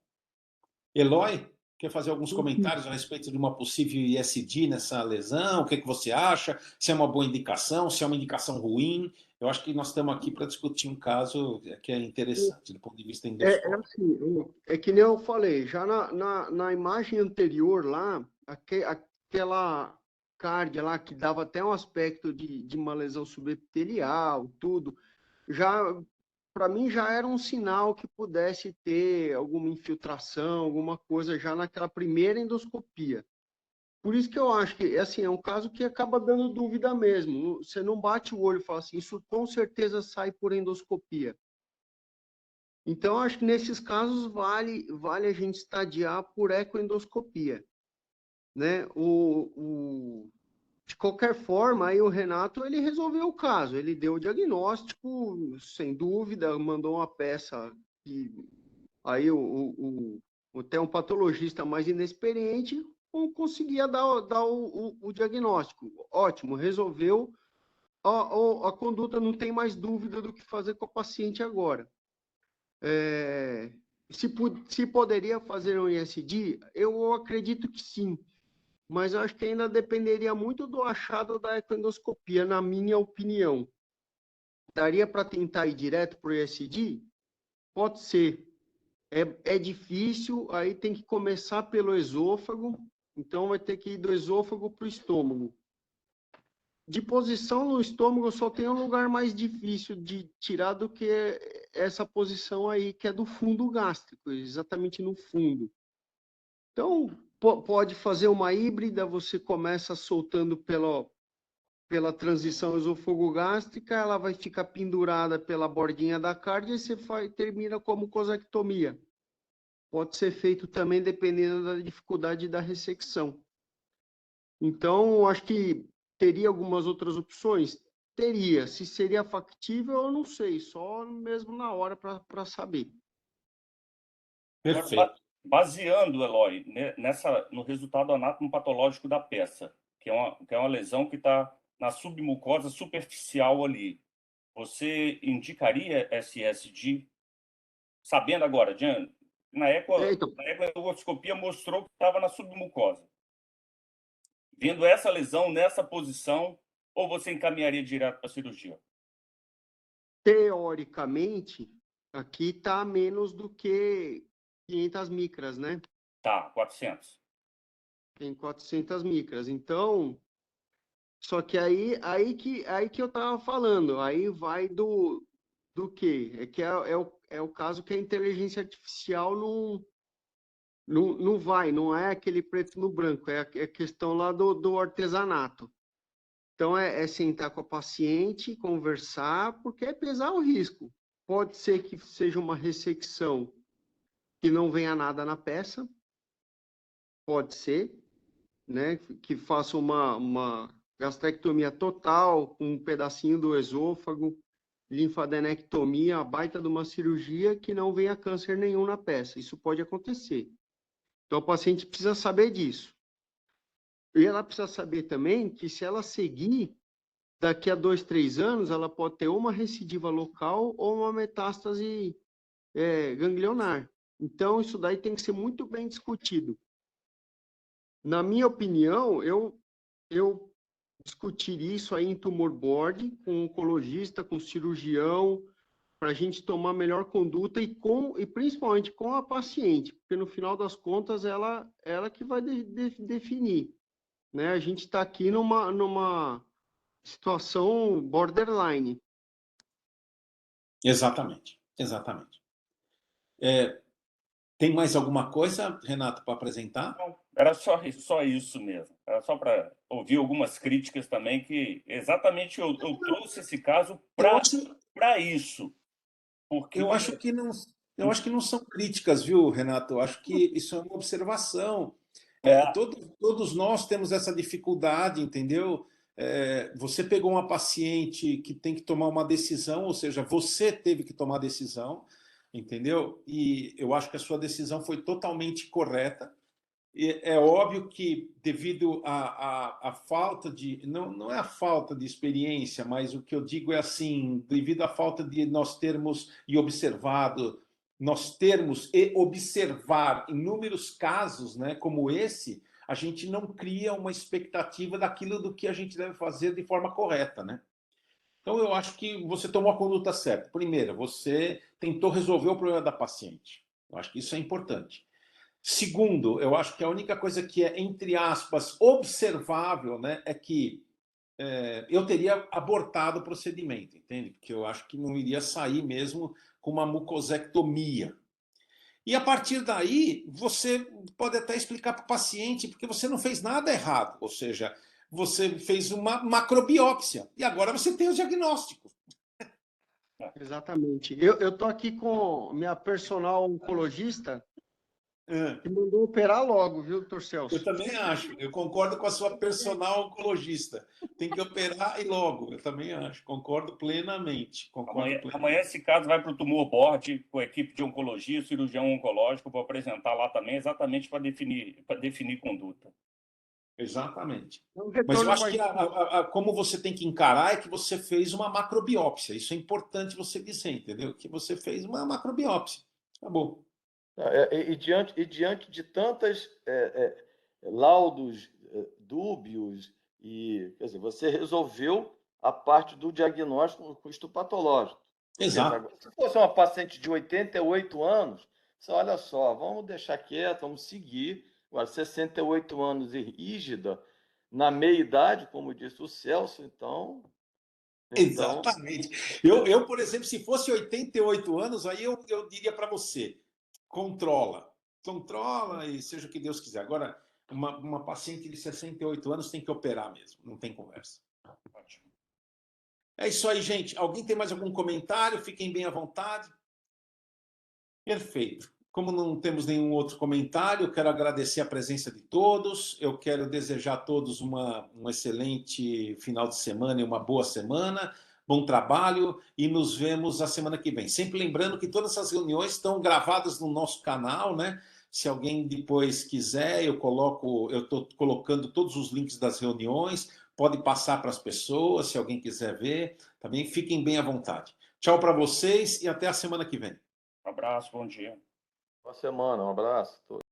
Eloy, quer fazer alguns comentários a respeito de uma possível ISD nessa lesão? O que você acha? Se é uma boa indicação, se é uma indicação ruim? Eu acho que nós estamos aqui para discutir um caso que é interessante do ponto de vista endoscópico. Assim, é que nem eu falei, já na imagem anterior lá, aquela cárdia lá que dava até um aspecto de uma lesão subepitelial, tudo, já para mim já era um sinal que pudesse ter alguma infiltração, alguma coisa já naquela primeira endoscopia. Por isso que eu acho que assim, é um caso que acaba dando dúvida mesmo. Você não bate o olho e fala assim, isso com certeza sai por endoscopia. Então, acho que nesses casos vale a gente estadiar por ecoendoscopia, né? De qualquer forma, aí o Renato ele resolveu o caso, ele deu o diagnóstico, sem dúvida, mandou uma peça e aí até um patologista mais inexperiente conseguia dar o diagnóstico. Ótimo, resolveu, a conduta, não tem mais dúvida do que fazer com a paciente agora. Se poderia fazer um ISD, eu acredito que sim, mas eu acho que ainda dependeria muito do achado da ecoendoscopia, na minha opinião. Daria para tentar ir direto para o ISD? Pode ser. É difícil, aí tem que começar pelo esôfago, então vai ter que ir do esôfago para o estômago. De posição no estômago só tem um lugar mais difícil de tirar do que essa posição aí, que é do fundo gástrico, exatamente no fundo. Então, pode fazer uma híbrida, você começa soltando pela transição esôfago-gástrica, ela vai ficar pendurada pela bordinha da cárdia e você termina como cosectomia. Pode ser feito também dependendo da dificuldade da ressecção. Então, acho que teria algumas outras opções? Teria. Se seria factível, eu não sei. Só mesmo na hora para saber. Perfeito. Baseando, Eloy, no resultado anatomopatológico da peça, que é uma lesão que está na submucosa superficial ali, você indicaria SSD? Sabendo agora, Jean, na ecoendoscopia mostrou que estava na submucosa. Vendo essa lesão nessa posição, ou você encaminharia direto para a cirurgia? Teoricamente, aqui está menos do que 500 micras, né? Tá, 400. Tem 400 micras. Então, só que aí que eu estava falando, aí vai do quê? É o caso que a inteligência artificial não vai, não é aquele preto no branco, é a questão lá do artesanato. Então, é sentar com a paciente, conversar, porque é pesar o risco. Pode ser que seja uma ressecção que não venha nada na peça, pode ser, né? Que faça uma gastrectomia total, com um pedacinho do esôfago, linfadenectomia, a baita de uma cirurgia que não venha câncer nenhum na peça. Isso pode acontecer. Então, o paciente precisa saber disso. E ela precisa saber também que se ela seguir, daqui a 2, 3 anos, ela pode ter uma recidiva local ou uma metástase ganglionar. Então, isso daí tem que ser muito bem discutido. Na minha opinião, eu discutiria isso aí em tumor board, com um oncologista, com um cirurgião, para a gente tomar a melhor conduta e principalmente com a paciente, porque no final das contas ela que vai definir, né? A gente está aqui numa situação borderline. Exatamente. Tem mais alguma coisa, Renato, para apresentar? Não, era só isso mesmo. Era só para ouvir algumas críticas também, que exatamente eu trouxe esse caso para isso. Porque eu acho que não são críticas, viu, Renato? Eu acho que isso é uma observação. Todos nós temos essa dificuldade, entendeu? Você pegou uma paciente que tem que tomar uma decisão, ou seja, você teve que tomar a decisão, entendeu? E eu acho que a sua decisão foi totalmente correta. E é óbvio que, devido à falta de... Não é a falta de experiência, mas o que eu digo é assim, devido à falta de nós termos observar inúmeros casos, né, como esse, a gente não cria uma expectativa daquilo do que a gente deve fazer de forma correta, né? Então, eu acho que você tomou a conduta certa. Primeiro, você tentou resolver o problema da paciente. Eu acho que isso é importante. Segundo, eu acho que a única coisa que é, entre aspas, observável, né, é que eu teria abortado o procedimento, entende? Porque eu acho que não iria sair mesmo com uma mucosectomia. E a partir daí, você pode até explicar para o paciente, porque você não fez nada errado, ou seja, você fez uma macrobiópsia e agora você tem o diagnóstico. Exatamente. Eu estou aqui com minha personal oncologista, que mandou operar logo, viu, doutor Celso? Eu também acho, eu concordo com a sua personal oncologista. Tem que operar e logo, eu também acho, concordo plenamente. Amanhã esse caso vai para o tumor board, com a equipe de oncologia, cirurgião oncológico, vou apresentar lá também, exatamente para definir conduta. Exatamente. Mas eu acho que como você tem que encarar é que você fez uma macrobiópsia. Isso é importante você dizer, entendeu? Que você fez uma macrobiópsia. Acabou. E diante de tantas laudos dúbios, quer dizer, você resolveu a parte do diagnóstico com histopatológico. Exato. Se fosse uma paciente de 88 anos, você olha só, vamos deixar quieto, vamos seguir. Agora, 68 anos e rígida, na meia-idade, como disse o Celso, então... Exatamente. Eu, por exemplo, se fosse 88 anos, aí eu diria para você, controla e seja o que Deus quiser. Agora, uma paciente de 68 anos tem que operar mesmo, não tem conversa. Ótimo. É isso aí, gente. Alguém tem mais algum comentário? Fiquem bem à vontade. Perfeito. Como não temos nenhum outro comentário, eu quero agradecer a presença de todos. Eu quero desejar a todos um excelente final de semana e uma boa semana. Bom trabalho e nos vemos a semana que vem. Sempre lembrando que todas essas reuniões estão gravadas no nosso canal, né? Se alguém depois quiser, eu estou colocando todos os links das reuniões. Pode passar para as pessoas, se alguém quiser ver. Também fiquem bem à vontade. Tchau para vocês e até a semana que vem. Um abraço, bom dia. Boa semana, um abraço a todos.